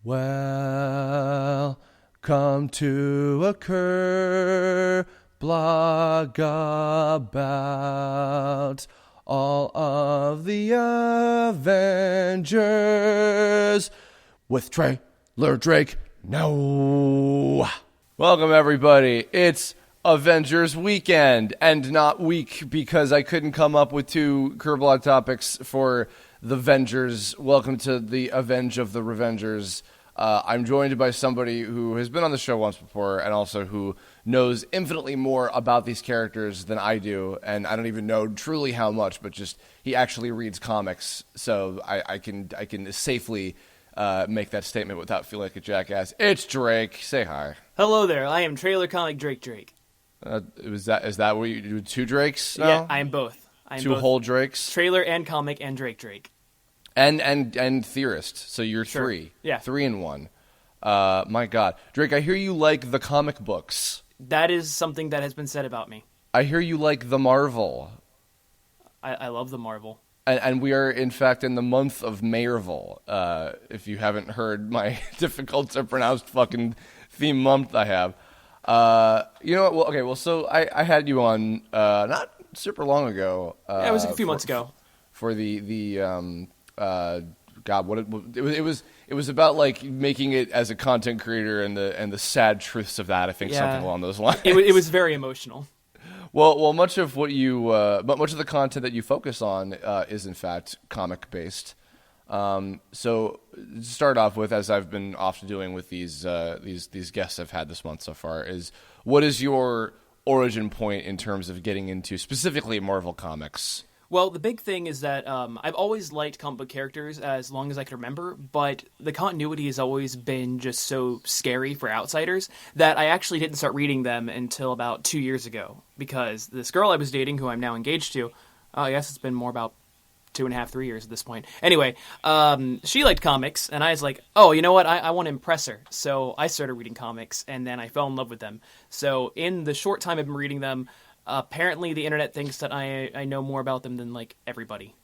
Welcome to a Kirblog about all of the Avengers with Trailer Drake. No. Welcome, everybody. It's Avengers Weekend, and not week because I couldn't come up with two Kirblog topics for the Avengers. Welcome to the Avenge of the Revengers. I'm joined by somebody who has been on the show once before and also who knows infinitely more about these characters than I do, and I don't even know truly how much, but just he actually reads comics, so I can safely make that statement without feeling like a jackass. It's Drake. Say hi. Hello there. I am Trailer Comic Drake. Is that what you do? Two Drakes now? Yeah, I am both. Two whole Drakes? Trailer and comic and Drake. And theorist. So you're Sure. three. Yeah. 3 in 1. My God. Drake, I hear you like the comic books. That is something that has been said about me. I hear you like the Marvel. I love the Marvel. And we are, in fact, in the month of Mayrvel. If you haven't heard my difficult to pronounce fucking theme month I have. You know what? Well, so I had you on not super long ago. It was a few months ago. For God, it was about like making it as a content creator and the sad truths of that. I think something along those lines. It was very emotional. Well, much of what but much of the content that you focus on is in fact comic based. So to start off with, as I've been often doing with these guests I've had this month so far, is what is your origin point in terms of getting into specifically Marvel Comics? Well, the big thing is that I've always liked comic book characters as long as I can remember, but the continuity has always been just so scary for outsiders that I actually didn't start reading them until about 2 years ago, because this girl I was dating, who I'm now engaged to, I guess it's been more about 2.5, 3 years at this point. Anyway, she liked comics, and I was like, oh, you know what? I want to impress her. So I started reading comics, and then I fell in love with them. So in the short time I've been reading them, apparently the internet thinks that I know more about them than, like, everybody.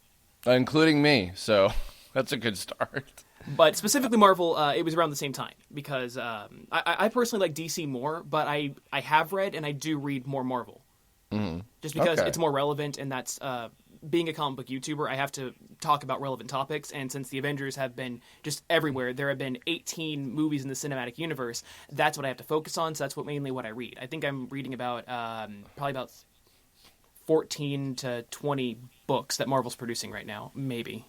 Including me, so that's a good start. But specifically Marvel, it was around the same time, because I personally like DC more, but I have read and I do read more Marvel. Mm-hmm. Just because it's more relevant, and that's... being a comic book YouTuber, I have to talk about relevant topics, and since the Avengers have been just everywhere, there have been 18 movies in the cinematic universe, that's what I have to focus on, so that's mainly what I read. I think I'm reading about probably about 14 to 20 books that Marvel's producing right now, maybe.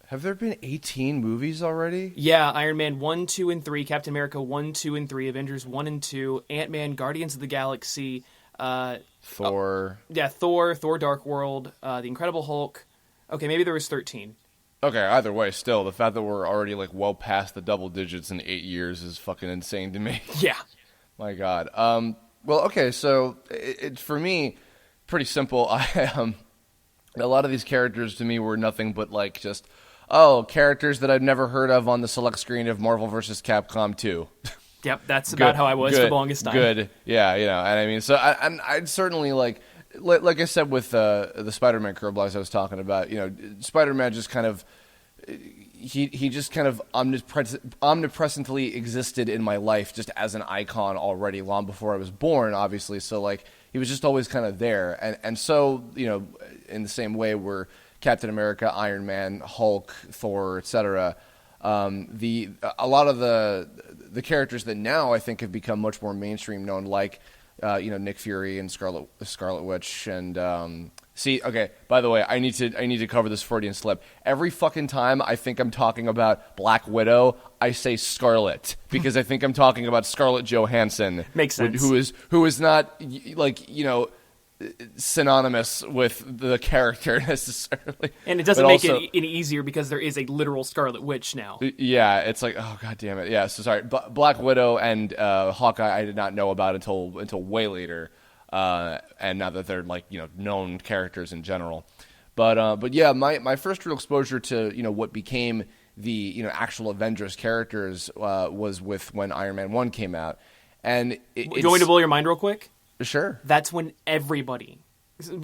Have there been 18 movies already? Yeah, Iron Man 1, 2, and 3, Captain America 1, 2, and 3, Avengers 1 and 2, Ant-Man, Guardians of the Galaxy, Thor. Thor, Dark World, The Incredible Hulk. Okay, maybe there was 13. Okay, either way, still, the fact that we're already like well past the double digits in 8 years is fucking insane to me. Yeah. My God. Well, okay, so it's for me pretty simple. A lot of these characters to me were nothing but like just characters that I'd never heard of on the select screen of Marvel vs. Capcom 2. Yep, that's about how I was for the longest time. Good, yeah, and I mean, so I'd certainly like I said with the Spider-Man Kirblogs I was talking about, Spider-Man just kind of he just kind of omnipresently existed in my life just as an icon already long before I was born, obviously. So like he was just always kind of there, and so in the same way were Captain America, Iron Man, Hulk, Thor, etc. A lot of the characters that now I think have become much more mainstream known, like Nick Fury and Scarlet Witch, and by the way, I need to cover this Freudian slip. Every fucking time I think I'm talking about Black Widow, I say Scarlet because I think I'm talking about Scarlett Johansson. Makes sense. Who is not synonymous with the character necessarily, and it doesn't make it any easier because there is a literal Scarlet Witch now. Yeah, it's like, oh god damn it. Yeah, so sorry. Black Widow and Hawkeye I did not know about until way later, and now that they're like known characters in general. But yeah, my first real exposure to what became the actual Avengers characters was with when Iron Man 1 came out, and do you want me to blow your mind real quick? Sure. That's when everybody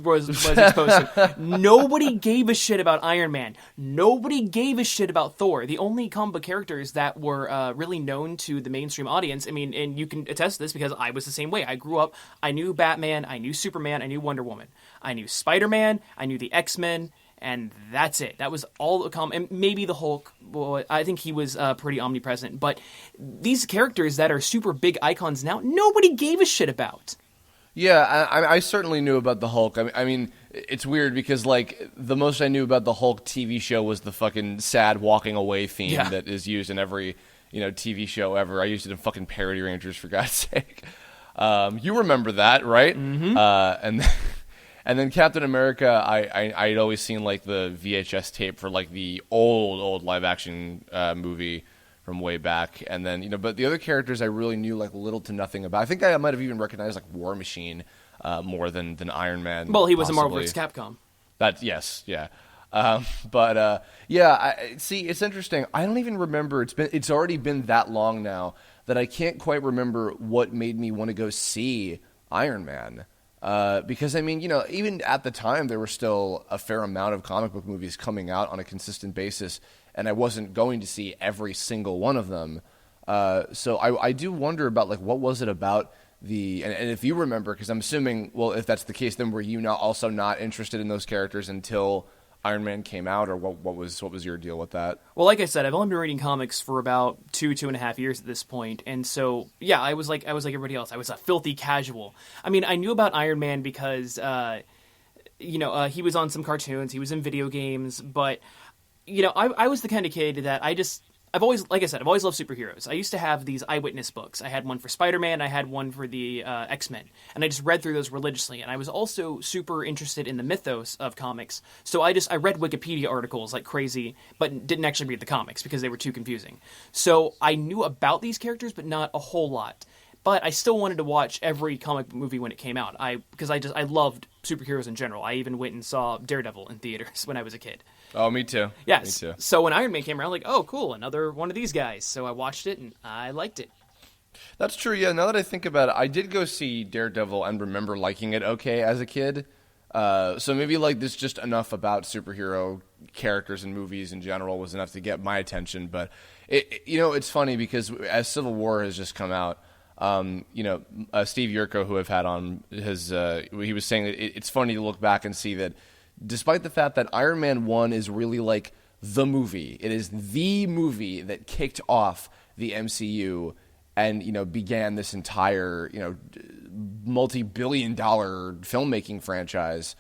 was exposed to. Nobody gave a shit about Iron Man. Nobody gave a shit about Thor. The only comic book characters that were really known to the mainstream audience, I mean, and you can attest to this because I was the same way. I grew up, I knew Batman, I knew Superman, I knew Wonder Woman. I knew Spider-Man, I knew the X-Men, and that's it. That was all the and maybe the Hulk. Well, I think he was pretty omnipresent. But these characters that are super big icons now, nobody gave a shit about. Yeah, I certainly knew about the Hulk. I mean, it's weird because, like, the most I knew about the Hulk TV show was the fucking sad walking away theme that is used in every, TV show ever. I used it in fucking Parody Rangers, for God's sake. You remember that, right? Mm-hmm. And then Captain America, I'd always seen, like, the VHS tape for, like, the old live-action movie from way back, and then but the other characters I really knew like little to nothing about. I think I might have even recognized like War Machine more than Iron Man. Well, he was a Marvel vs. Capcom. Yeah. I see. It's interesting. I don't even remember. It's already been that long now that I can't quite remember what made me want to go see Iron Man. Because I mean, even at the time there were still a fair amount of comic book movies coming out on a consistent basis. And I wasn't going to see every single one of them. So I do wonder about, like, what was it about and if you remember, because I'm assuming, well, if that's the case, then were you also not interested in those characters until Iron Man came out, or what was your deal with that? Well, like I said, I've only been reading comics for about 2.5 years at this point, and so yeah, I was like everybody else. I was a filthy casual. I mean, I knew about Iron Man because he was on some cartoons, he was in video games, but I was the kind of kid that I've always loved superheroes. I used to have these eyewitness books. I had one for Spider-Man, I had one for the X-Men, and I just read through those religiously. And I was also super interested in the mythos of comics, so I read Wikipedia articles like crazy, but didn't actually read the comics because they were too confusing. So I knew about these characters, but not a whole lot. But I still wanted to watch every comic movie when it came out. Because I loved superheroes in general. I even went and saw Daredevil in theaters when I was a kid. Oh, me too. Yes. Me too. So when Iron Man came around, like, oh, cool, another one of these guys. So I watched it and I liked it. That's true. Yeah. Now that I think about it, I did go see Daredevil and remember liking it okay as a kid. So maybe like this just enough about superhero characters and movies in general was enough to get my attention. But it's funny because as Civil War has just come out. Steve Yurko, who I've had on, he was saying that it's funny to look back and see that despite the fact that Iron Man 1 is really like the movie, it is the movie that kicked off the MCU and, began this entire, multi-billion-dollar filmmaking franchise.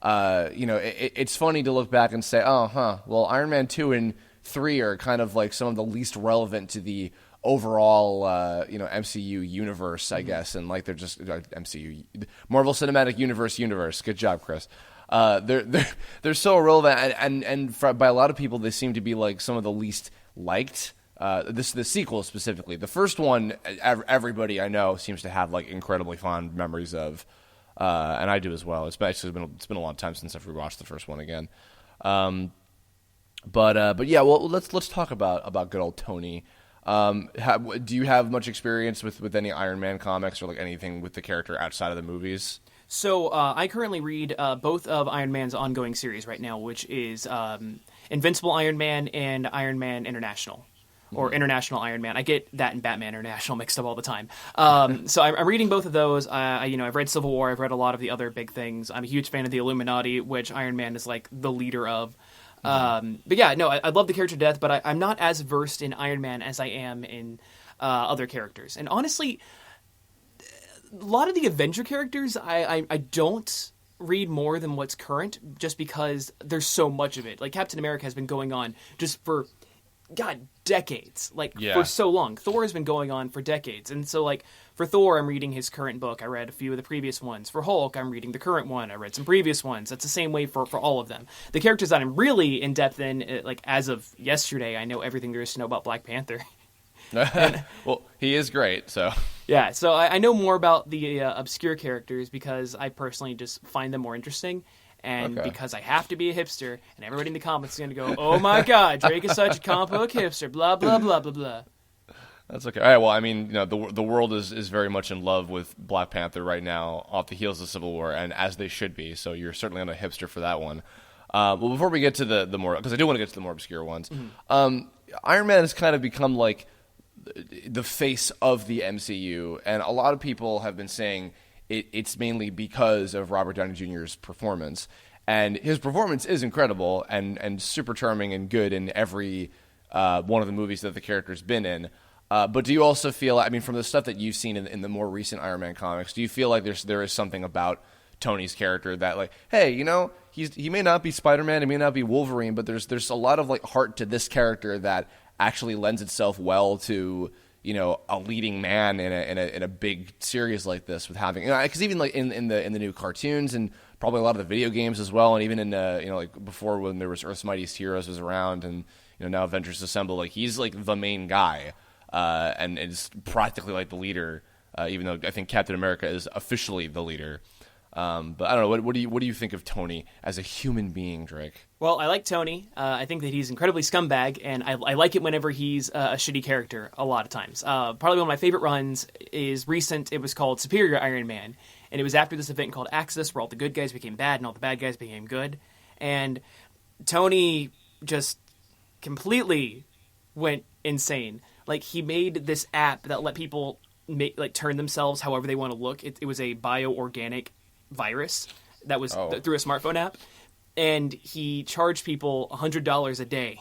It's funny to look back and say, well, Iron Man 2 and 3 are kind of like some of the least relevant to the overall, MCU universe, I guess, and like they're just MCU, Marvel Cinematic Universe. Good job, Chris. They're so irrelevant, and by a lot of people, they seem to be like some of the least liked. The sequel specifically, the first one, everybody I know seems to have like incredibly fond memories of, and I do as well. It's been a long time since I've rewatched the first one again. But yeah, well, let's talk about good old Tony. Do you have much experience with any Iron Man comics or like anything with the character outside of the movies? So I currently read both of Iron Man's ongoing series right now, which is Invincible Iron Man and Iron Man International. Or International Iron Man. I get that and Batman International mixed up all the time. So I'm reading both of those. I've read Civil War. I've read a lot of the other big things. I'm a huge fan of the Illuminati, which Iron Man is like the leader of. But yeah, no, I love the character death, but I'm not as versed in Iron Man as I am in other characters. And honestly, a lot of the Avenger characters, I don't read more than what's current, just because there's so much of it. Like Captain America has been going on just for decades, for so long. Thor has been going on for decades, and so like for Thor, I'm reading his current book. I read a few of the previous ones. For Hulk, I'm reading the current one. I read some previous ones. That's the same way for all of them. The characters that I'm really in depth in, like as of yesterday, I know everything there is to know about Black Panther. Well, he is great, so yeah. So I know more about the obscure characters because I personally just find them more interesting. And because I have to be a hipster, and everybody in the comments is going to go, oh my god, Drake is such a comic book hipster, blah, blah, blah, blah, blah. That's okay. All right, well, I mean, the world is very much in love with Black Panther right now, off the heels of Civil War, and as they should be. So you're certainly on a hipster for that one. Well, before we get to the more, because I do want to get to the more obscure ones, Iron Man has kind of become like the face of the MCU, and a lot of people have been saying it's mainly because of Robert Downey Jr.'s performance. And his performance is incredible and super charming and good in every one of the movies that the character's been in. But do you also feel, I mean, from the stuff that you've seen in the more recent Iron Man comics, do you feel like there is something about Tony's character that, like, hey, he may not be Spider-Man, he may not be Wolverine, but there's a lot of like heart to this character that actually lends itself well to a leading man in a big series like this, with having, because even like in the new cartoons and probably a lot of the video games as well, and even in like before when there was Earth's Mightiest Heroes was around, and now Avengers Assemble, like he's like the main guy. And is practically like the leader, even though I think Captain America is officially the leader. But I don't know. What do you think of Tony as a human being, Drake? Well, I like Tony. I think that he's incredibly scumbag, and I like it whenever he's a shitty character a lot of times. Probably one of my favorite runs is recent. It was called Superior Iron Man, and it was after this event called Axis, where all the good guys became bad and all the bad guys became good. And Tony just completely went insane. Like, he made this app that let people turn themselves however they want to look. It was a bioorganic virus that was through a smartphone app. And he charged people $100 a day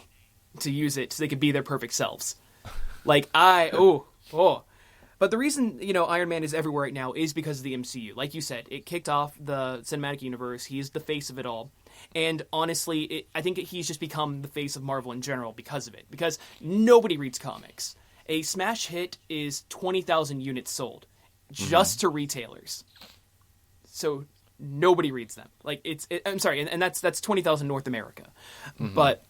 to use it so they could be their perfect selves. Like, But the reason, Iron Man is everywhere right now is because of the MCU. Like you said, it kicked off the cinematic universe. He's the face of it all. And honestly, I think he's just become the face of Marvel in general because of it. Because nobody reads comics. A smash hit is 20,000 units sold just to retailers. So nobody reads them. Like, I'm sorry, and that's 20,000 North America. But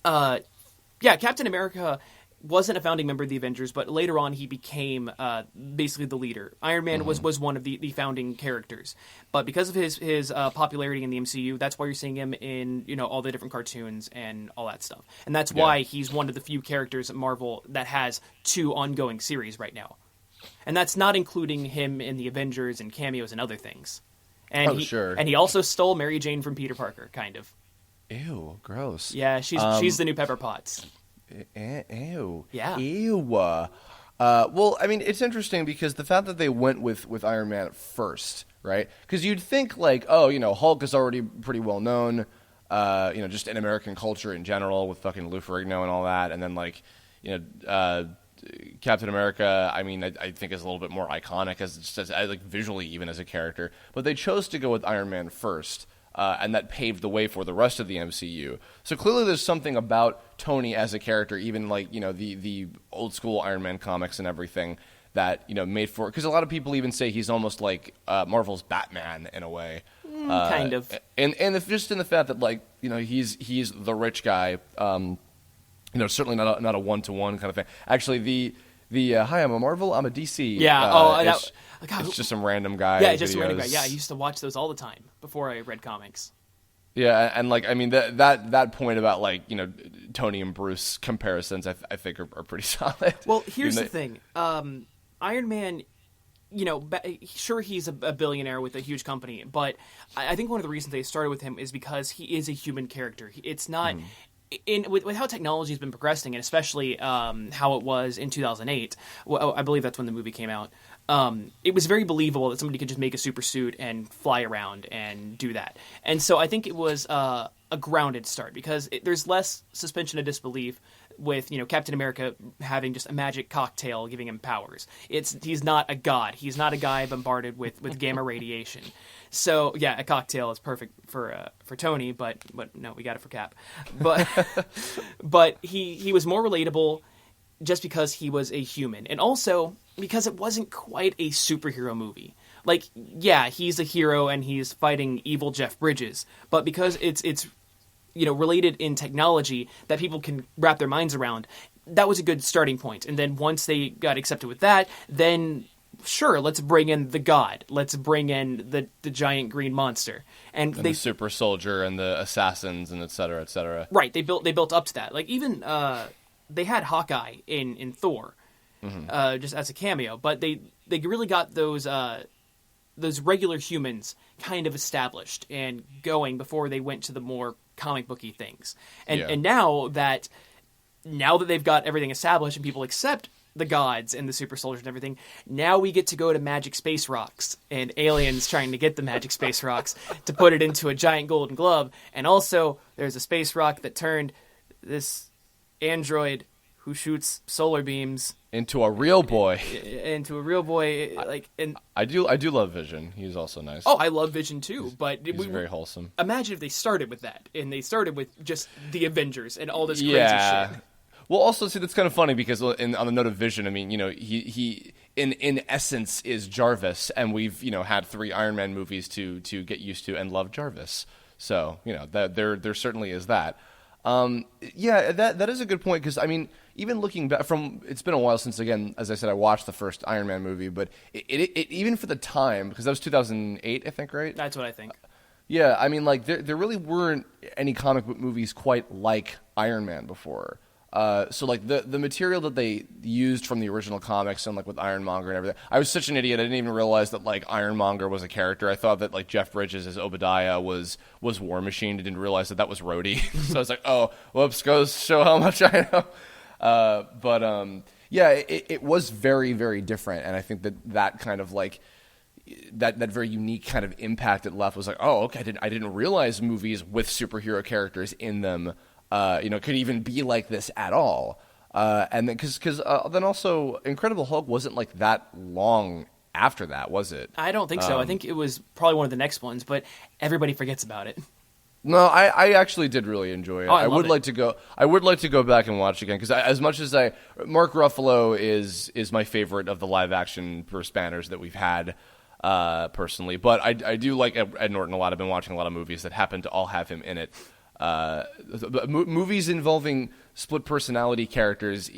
Captain America wasn't a founding member of the Avengers, but later on he became basically the leader. Iron Man was one of the founding characters. But because of his popularity in the MCU, that's why you're seeing him in all the different cartoons and all that stuff. And that's why he's one of the few characters at Marvel that has 2 ongoing series right now. And that's not including him in the Avengers and cameos and other things. And And he also stole Mary Jane from Peter Parker, kind of. Ew, gross. Yeah, she's the new Pepper Potts. Ew. Yeah. Ew. Well, I mean, it's interesting because the fact that they went with Iron Man first, right? Because you'd think like, Hulk is already pretty well known, just in American culture in general with fucking Lou Ferrigno and all that, and then like, Captain America, I mean, I think is a little bit more iconic as like visually even as a character, but they chose to go with Iron Man first. And that paved the way for the rest of the MCU. So clearly there's something about Tony as a character, even like, the old school Iron Man comics and everything that, made for, because a lot of people even say he's almost like Marvel's Batman in a way. Kind of. And if just in the fact that like, he's the rich guy, certainly not a one-to-one kind of thing. Actually, the hi, I'm a Marvel, I'm a DC. Yeah, it's just some random guy. Yeah, just some random guy. Yeah, I used to watch those all the time before I read comics. Yeah, and like, I mean, that point about like, Tony and Bruce comparisons, I think are pretty solid. Well, here's the thing. Iron Man, sure, he's a billionaire with a huge company, but I think one of the reasons they started with him is because he is a human character. It's not... With how technology has been progressing, and especially how it was in 2008, well, I believe that's when the movie came out, it was very believable that somebody could just make a super suit and fly around and do that. And so I think it was a grounded start, because there's less suspension of disbelief with Captain America having just a magic cocktail giving him powers. He's not a god. He's not a guy bombarded with gamma radiation. So yeah, a cocktail is perfect for Tony, but no, we got it for Cap. But he was more relatable just because he was a human, and also because it wasn't quite a superhero movie. Like, yeah, he's a hero and he's fighting evil Jeff Bridges, but because it's related in technology that people can wrap their minds around, that was a good starting point. And then once they got accepted with that, then sure, let's bring in the god. Let's bring in the giant green monster. And the super soldier and the assassins and et cetera, et cetera. Right, they built up to that. Like, even they had Hawkeye in Thor, just as a cameo. But they really got those regular humans kind of established and going before they went to the more comic booky things. And now that they've got everything established and people accept the gods and the super soldiers and everything, now we get to go to magic space rocks and aliens trying to get the magic space rocks to put it into a giant golden glove. And also there's a space rock that turned this android who shoots solar beams into a real boy. And I do love Vision. He's also nice. Oh, I love Vision too, but he's very wholesome. Imagine if they started with that, and they started with just the Avengers and all this crazy shit. Well, also, see, that's kind of funny because on the note of Vision, I mean, he in essence is Jarvis, and we've, had 3 Iron Man movies to get used to and love Jarvis. So, that there certainly is that. That is a good point because, I mean, even looking back it's been a while since, again, as I said, I watched the first Iron Man movie, but it even for the time, because that was 2008, I think, right? That's what I think. Yeah, I mean, like, there really weren't any comic book movies quite like Iron Man before. So like the material that they used from the original comics and like with Ironmonger and everything, I was such an idiot. I didn't even realize that like Ironmonger was a character. I thought that like Jeff Bridges as Obadiah was War Machine. I didn't realize that was Rhodey. So I was like, oh, whoops, goes show how much I know. It was very, very different, and I think that kind of like that very unique kind of impact it left was like, oh, okay, I didn't realize movies with superhero characters in them could even be like this at all. And then, because then also Incredible Hulk wasn't like that long after that, was it? I don't think so. I think it was probably one of the next ones, but everybody forgets about it. No, I actually did really enjoy it. Oh, I would like to go. I would like to go back and watch again because as much as Mark Ruffalo is my favorite of the live action Bruce Banners that we've had. Personally, but I do like Ed Norton a lot. I've been watching a lot of movies that happen to all have him in it. Movies involving split personality characters,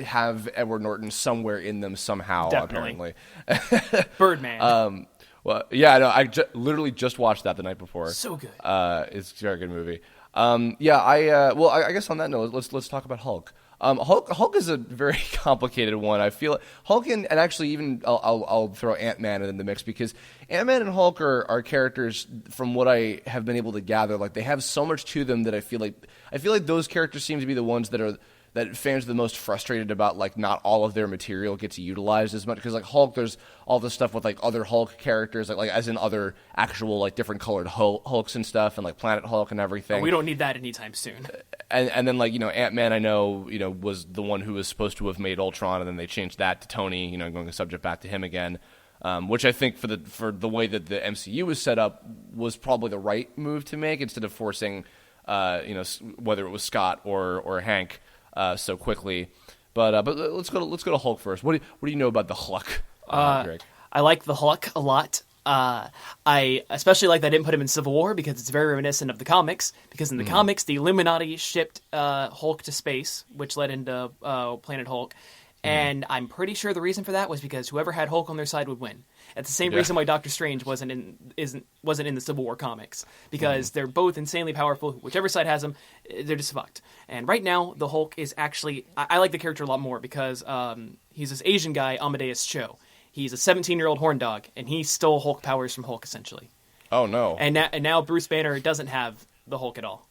have Edward Norton somewhere in them somehow. Definitely. Apparently, Birdman. Well, yeah, no, I literally just watched that the night before. So good. It's a very good movie. I guess on that note, let's talk about Hulk. Hulk is a very complicated one. I feel Hulk and actually even I'll throw Ant-Man in the mix because Ant-Man and Hulk are characters from what I have been able to gather. Like they have so much to them that I feel like those characters seem to be the ones that fans are the most frustrated about. Like not all of their material gets utilized as much because like Hulk, there's all this stuff with like other Hulk characters, like as in other actual like different colored Hulks and stuff, and like Planet Hulk and everything. We don't need that anytime soon. And then like Ant-Man, I know was the one who was supposed to have made Ultron, and then they changed that to Tony. Going the subject back to him again, which I think for the way that the MCU was set up was probably the right move to make instead of forcing whether it was Scott or Hank. So quickly, but let's go to Hulk first. What do you know about the Hulk, Greg? I like the Hulk a lot. I especially like that I didn't put him in Civil War because it's very reminiscent of the comics. Because in the comics, the Illuminati shipped Hulk to space, which led into Planet Hulk. And I'm pretty sure the reason for that was because whoever had Hulk on their side would win. It's the same reason why Doctor Strange wasn't in the Civil War comics, because they're both insanely powerful. Whichever side has them, they're just fucked. And right now, the Hulk is actually I like the character a lot more because he's this Asian guy, Amadeus Cho. He's a 17-year-old horn dog, and he stole Hulk powers from Hulk essentially. Oh no! And now Bruce Banner doesn't have the Hulk at all.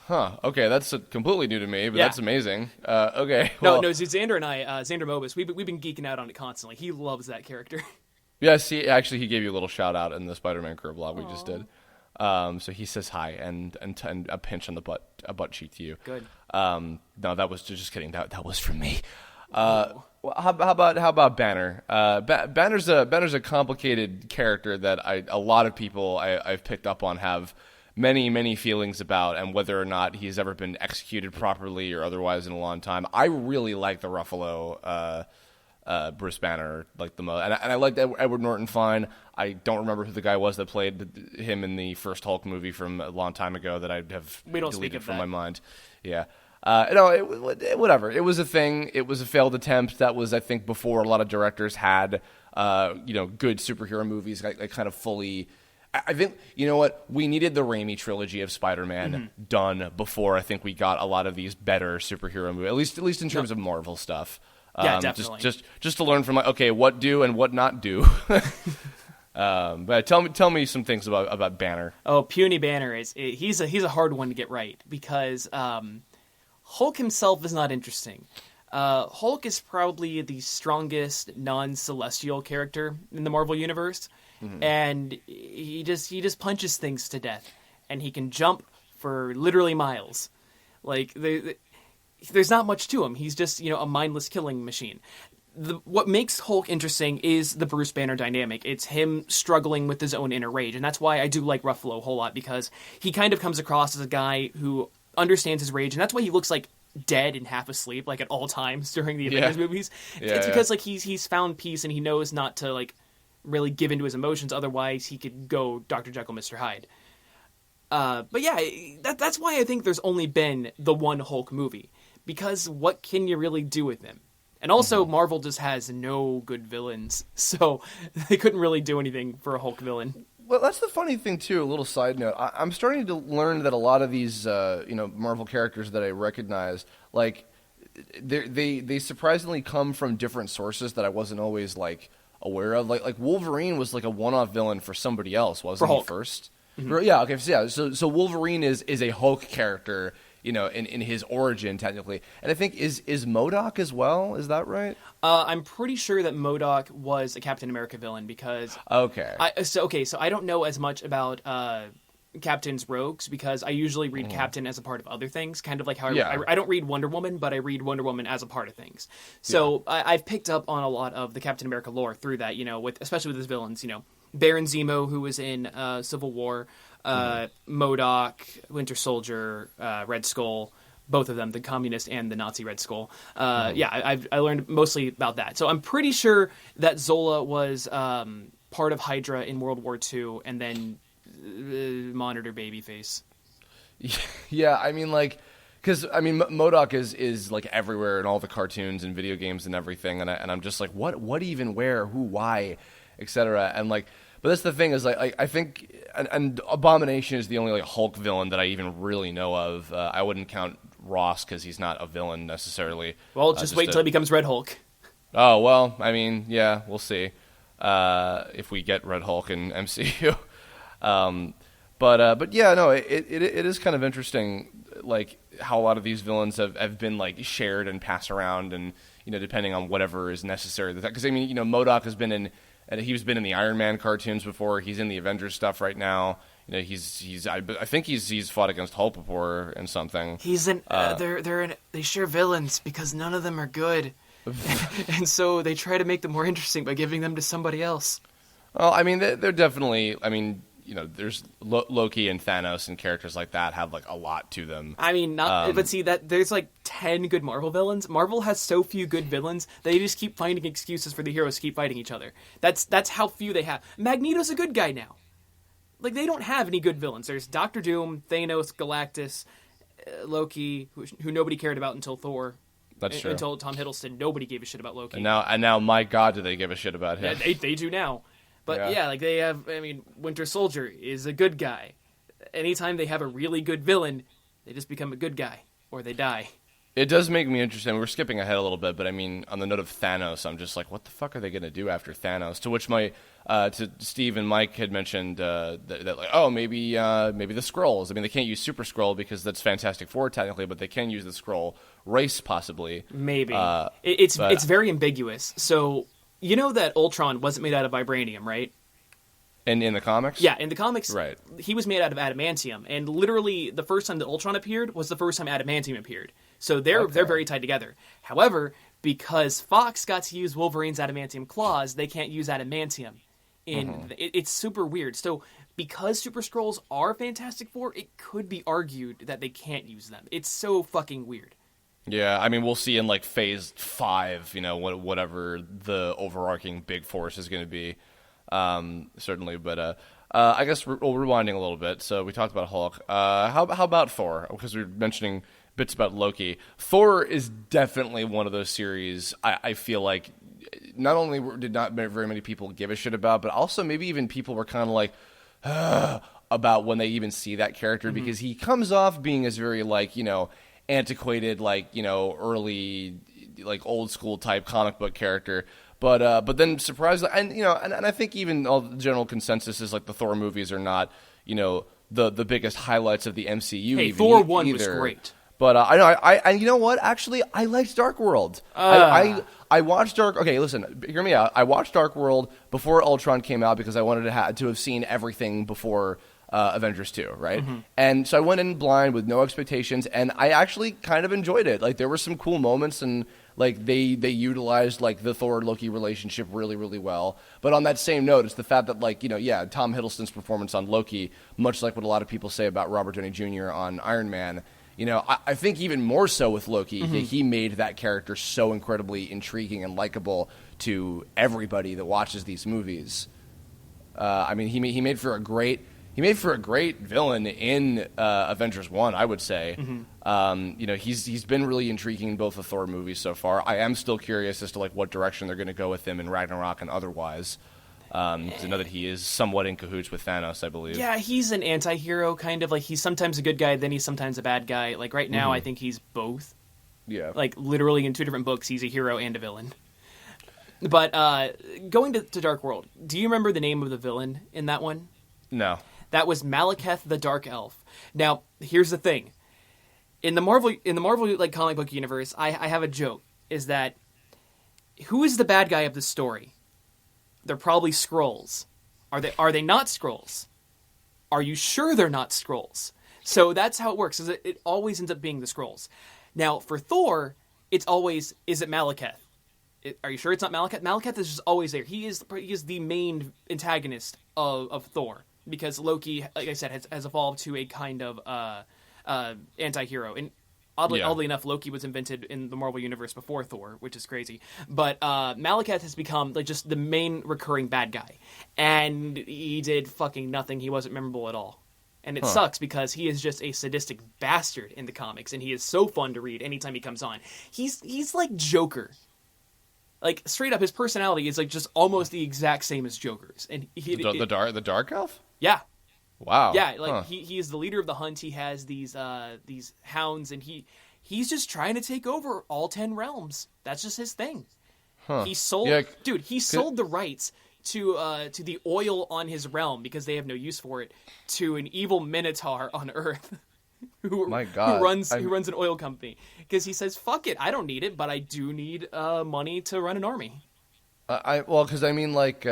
Huh. Okay, that's completely new to me, but that's amazing. Okay. Well, no. Xander and I, Xander Mobus, we've been geeking out on it constantly. He loves that character. Yes, he gave you a little shout out in the Spider-Man Kirblog we just did. So he says hi and a pinch on the butt cheek to you. Good. No, that was just kidding. That was from me. How about Banner? Banner's a complicated character that a lot of people I've picked up on have many feelings about, and whether or not he's ever been executed properly or otherwise in a long time. I really like the Ruffalo Bruce Banner like the most, and I liked Edward Norton fine. I don't remember who the guy was that played him in the first Hulk movie from a long time ago that I have deleted from my mind. Yeah. Whatever. It was a thing. It was a failed attempt. That was, I think, before a lot of directors had, good superhero movies like kind of fully. I think, you know what, we needed the Raimi trilogy of Spider-Man done before I think we got a lot of these better superhero movies, at least in terms of Marvel stuff. Yeah, definitely. Just to learn from like, okay, what do and what not do. But tell me some things about Banner. Oh, puny Banner he's a hard one to get right because Hulk himself is not interesting. Hulk is probably the strongest non-celestial character in the Marvel universe, and he just punches things to death, and he can jump for literally miles. Like there's not much to him. He's just a mindless killing machine. What makes Hulk interesting is the Bruce Banner dynamic. It's him struggling with his own inner rage, and that's why I do like Ruffalo a whole lot, because he kind of comes across as a guy who understands his rage, and that's why he looks like dead and half asleep like at all times during the Avengers movies. It's because like he's found peace, and he knows not to like really give into his emotions, otherwise he could go Dr. Jekyll, Mr. Hyde. But yeah, that's why I think there's only been the one Hulk movie, because what can you really do with him? And also, Marvel just has no good villains, so they couldn't really do anything for a Hulk villain. Well, that's the funny thing too. A little side note: I'm starting to learn that a lot of these, Marvel characters that I recognize, like they surprisingly come from different sources that I wasn't always like aware of. Like Wolverine was like a one-off villain for somebody else, wasn't he first? Mm-hmm. Yeah. Okay. So Wolverine is a Hulk character, in his origin technically, and I think is MODOK as well. Is that right? I'm pretty sure that MODOK was a Captain America villain because okay. So I don't know as much about Captain's rogues because I usually read Captain as a part of other things, kind of like how I don't read Wonder Woman, but I read Wonder Woman as a part of things. So I've picked up on a lot of the Captain America lore through that, especially with his villains, Baron Zemo, who was in Civil War, MODOK, Winter Soldier, Red Skull, both of them, the Communist and the Nazi Red Skull. I learned mostly about that. So I'm pretty sure that Zola was part of Hydra in World War II, and then Monitor Babyface. Yeah, I mean, because MODOK is like everywhere in all the cartoons and video games and everything, and I'm just like, what even, where, who, why, etc. And like, but that's the thing is like I think and Abomination is the only like Hulk villain that I even really know of. I wouldn't count Ross because he's not a villain necessarily. Well, just wait till he becomes Red Hulk. Oh well, I mean, yeah, we'll see if we get Red Hulk in MCU. But yeah, no, it is kind of interesting, like how a lot of these villains have been like shared and passed around, and depending on whatever is necessary. Because MODOK has been in. And he's been in the Iron Man cartoons before. He's in the Avengers stuff right now. I think he's fought against Hulk before and something. He's in. They share villains because none of them are good, and so they try to make them more interesting by giving them to somebody else. Well, I mean, they're definitely. I mean, there's Loki and Thanos and characters like that have like a lot to them. I mean, but see that there's like 10 good Marvel villains. Marvel has so few good villains, they just keep finding excuses for the heroes to keep fighting each other. That's how few they have. Magneto's a good guy now. Like, they don't have any good villains. There's Doctor Doom, Thanos, Galactus, Loki, who nobody cared about until Thor. That's true. Until Tom Hiddleston, nobody gave a shit about Loki. And now, my God, do they give a shit about him? Yeah, they do now. But yeah, like they have, Winter Soldier is a good guy. Anytime they have a really good villain, they just become a good guy, or they die. It does make me interested. We're skipping ahead a little bit, but on the note of Thanos, I'm just like, what the fuck are they going to do after Thanos? To which to Steve and Mike had mentioned that like, oh, maybe the Skrulls. I mean, they can't use Super Skrull because that's Fantastic Four technically, but they can use the Skrull race possibly. Maybe it's very ambiguous. So. You know that Ultron wasn't made out of vibranium, right? And in the comics? Yeah, in the comics, right. He was made out of adamantium. And literally, the first time that Ultron appeared was the first time adamantium appeared. So they're very tied together. However, because Fox got to use Wolverine's adamantium claws, they can't use adamantium. It's super weird. So because Super Skrulls are Fantastic Four, it could be argued that they can't use them. It's so fucking weird. Yeah, I mean, we'll see in like Phase 5, whatever the overarching big force is going to be, certainly. But I guess we're rewinding a little bit. So we talked about Hulk. How about Thor? Because we were mentioning bits about Loki. Thor is definitely one of those series I feel like not only did not very many people give a shit about, but also maybe even people were kind of like about when they even see that character, because he comes off being as very like, antiquated, like, early like old school type comic book character. But then surprisingly, and and I think even all the general consensus is like the Thor movies are not the biggest highlights of the MCU. Hey, even Thor 1 either. was great. But I know and you know what? Actually, I liked Dark World. I watched Dark. Okay, listen, hear me out. I watched Dark World before Ultron came out because I wanted to have seen everything before Avengers 2, right? Mm-hmm. And so I went in blind with no expectations, and I actually kind of enjoyed it. Like there were some cool moments, and like they utilized like the Thor Loki relationship really, really well. But on that same note, it's the fact that like Tom Hiddleston's performance on Loki, much like what a lot of people say about Robert Downey Jr. on Iron Man. I think even more so with Loki, he made that character so incredibly intriguing and likable to everybody that watches these movies. I mean, he made for a great villain in Avengers 1, I would say. Mm-hmm. He's been really intriguing in both the Thor movies so far. I am still curious as to like what direction they're going to go with him in Ragnarok and otherwise. Because I know that he is somewhat in cahoots with Thanos, I believe. Yeah, he's an anti-hero, kind of. Like, he's sometimes a good guy, then he's sometimes a bad guy. Like, right now, I think he's both. Yeah. Like, literally in 2 different books, he's a hero and a villain. But, going to Dark World, do you remember the name of the villain in that one? No. That was Malekith the Dark Elf. Now, here's the thing. In the Marvel like comic book universe, I have a joke, is that who is the bad guy of the story? They're probably Skrulls. Are they not Skrulls? Are you sure they're not Skrulls? So that's how it works. Is it always ends up being the Skrulls. Now for Thor, it's always, is it Malekith? Are you sure it's not Malekith? Malekith is just always there. He is the main antagonist of Thor because Loki, like I said, has evolved to a kind of anti-hero. And oddly enough, Loki was invented in the Marvel Universe before Thor, which is crazy. But Malekith has become like just the main recurring bad guy. And he did fucking nothing. He wasn't memorable at all. And it sucks because he is just a sadistic bastard in the comics. And he is so fun to read anytime he comes on. He's like Joker. Like, straight up, his personality is like just almost the exact same as Joker's. And the Dark Elf? Yeah. Wow. Yeah, like he is the leader of the hunt. He has these hounds, and he's just trying to take over all 10 realms. That's just his thing. He sold sold the rights to the oil on his realm because they have no use for it to an evil minotaur on Earth. who runs an oil company because he says, "Fuck it, I don't need it, but I do need money to run an army." Because I mean, like.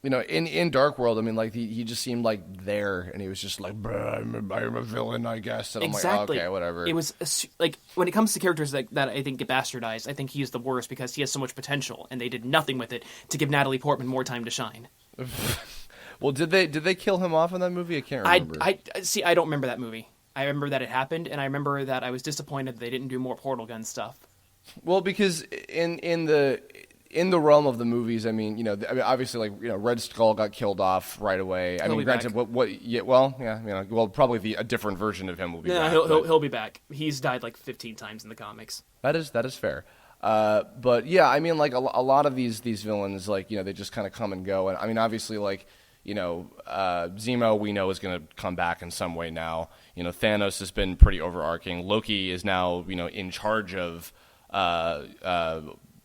In Dark World, I mean, like he just seemed like there, and he was just like, I'm a villain, I guess. And exactly. I'm like, okay, whatever. It was like when it comes to characters that I think get bastardized, I think he's the worst because he has so much potential, and they did nothing with it to give Natalie Portman more time to shine. Well, did they kill him off in that movie? I can't remember. I don't remember that movie. I remember that it happened, and I remember that I was disappointed that they didn't do more portal gun stuff. Well, because in the realm of the movies, I mean, obviously, like, Red Skull got killed off right away. I mean, granted, probably a different version of him will be back. He'll be back. He's died like 15 times in the comics. That is fair. But yeah, I mean, like a lot of these villains, like, they just kind of come and go. And I mean, obviously, like, Zemo we know is going to come back in some way now. Thanos has been pretty overarching. Loki is now, in charge of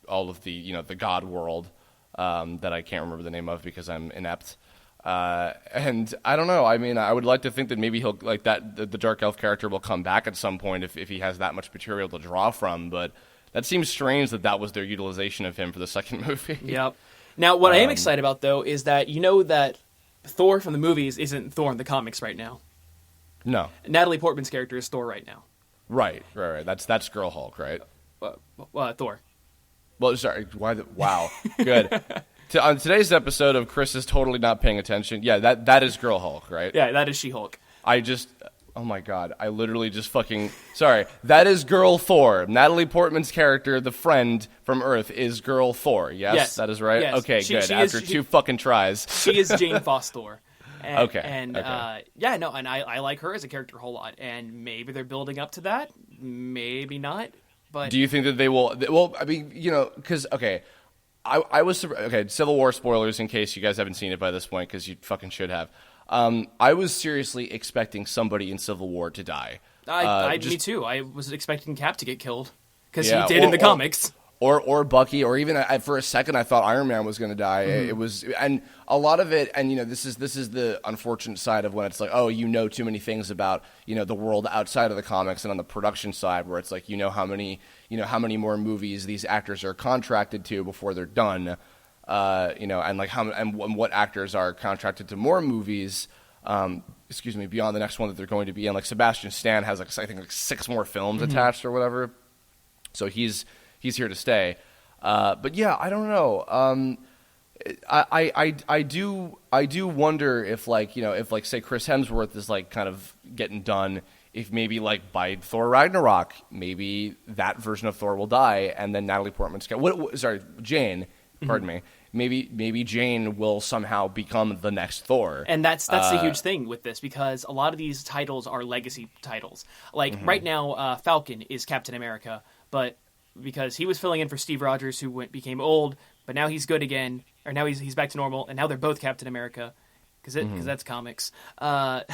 all of the the God world that I can't remember the name of because I'm inept. And I don't know. I mean, I would like to think that maybe he'll like that the Dark Elf character will come back at some point if he has that much material to draw from. But that seems strange that was their utilization of him for the second movie. Yep. Now, what I am excited about though is that that Thor from the movies isn't Thor in the comics right now. No. Natalie Portman's character is Thor right now. Right. That's Girl Hulk, right? Thor. Well, sorry. Wow. Good. On today's episode of Chris is totally not paying attention. Yeah, that is Girl Hulk, right? Yeah, that is She-Hulk. Oh my God. I literally just sorry. That is Girl Thor. Natalie Portman's character, the friend from Earth, is Girl Thor. Yes? That is right? Yes. Okay, good. After two fucking tries. She is Jane Foster. Okay. And I like her as a character a whole lot. And maybe they're building up to that. Maybe not. But do you think that they will? Well, I mean, because I was Civil War spoilers in case you guys haven't seen it by this point because you fucking should have. I was seriously expecting somebody in Civil War to die. Me too. I was expecting Cap to get killed because he did in the comics. or Bucky, or even for a second I thought Iron Man was going to die. It was, and a lot of it, and this is the unfortunate side of when it's like, oh, too many things about the world outside of the comics, and on the production side where it's like how many more movies these actors are contracted to before they're done, and like what actors are contracted to more movies. Beyond the next one that they're going to be in. Like Sebastian Stan has I think 6 more films attached or whatever, so he's here to stay. But yeah, I don't know. I do wonder if if say Chris Hemsworth is like kind of getting done, if maybe like by Thor Ragnarok, maybe that version of Thor will die, and then Natalie Portman's Jane, pardon me. Maybe Jane will somehow become the next Thor. And that's the huge thing with this, because a lot of these titles are legacy titles. Like right now, Falcon is Captain America, but because he was filling in for Steve Rogers, who became old, but now he's good again, or now he's back to normal, and now they're both Captain America, because that's comics. I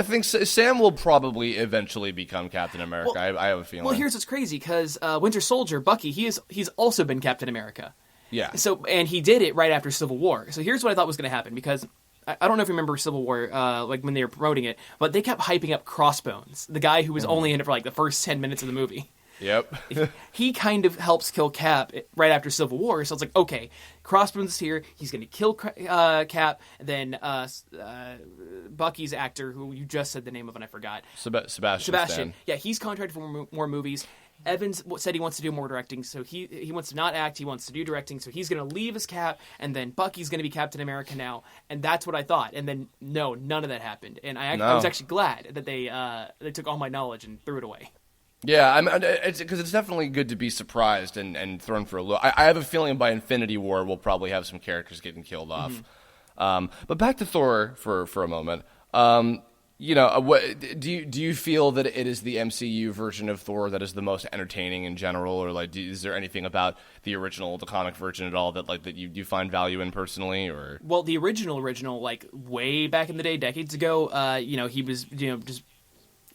think Sam will probably eventually become Captain America. Well, I have a feeling. Well, here's what's crazy, because Winter Soldier, Bucky, he's also been Captain America. Yeah. So, and he did it right after Civil War. So here's what I thought was going to happen, because I don't know if you remember Civil War, like when they were promoting it, but they kept hyping up Crossbones, the guy who was only in it for like the first 10 minutes of the movie. Yep. He kind of helps kill Cap right after Civil War, so it's like, okay, Crossbones is here, he's going to kill Cap, and then Bucky's actor, who you just said the name of and I forgot. Sebastian. Stan. Yeah, he's contracted for more movies. Evans said he wants to do more directing, so he wants to not act, he wants to do directing, so he's going to leave his Cap, and then Bucky's going to be Captain America now, and that's what I thought. And then, no, none of that happened, and I was actually glad that they took all my knowledge and threw it away. Yeah, because it's definitely good to be surprised and thrown for a loop. I have a feeling by Infinity War we'll probably have some characters getting killed off. But back to Thor for a moment. What do you feel that it is the MCU version of Thor that is the most entertaining in general, or like is there anything about the comic version at all that you find value in personally? Or well, the original like way back in the day, decades ago,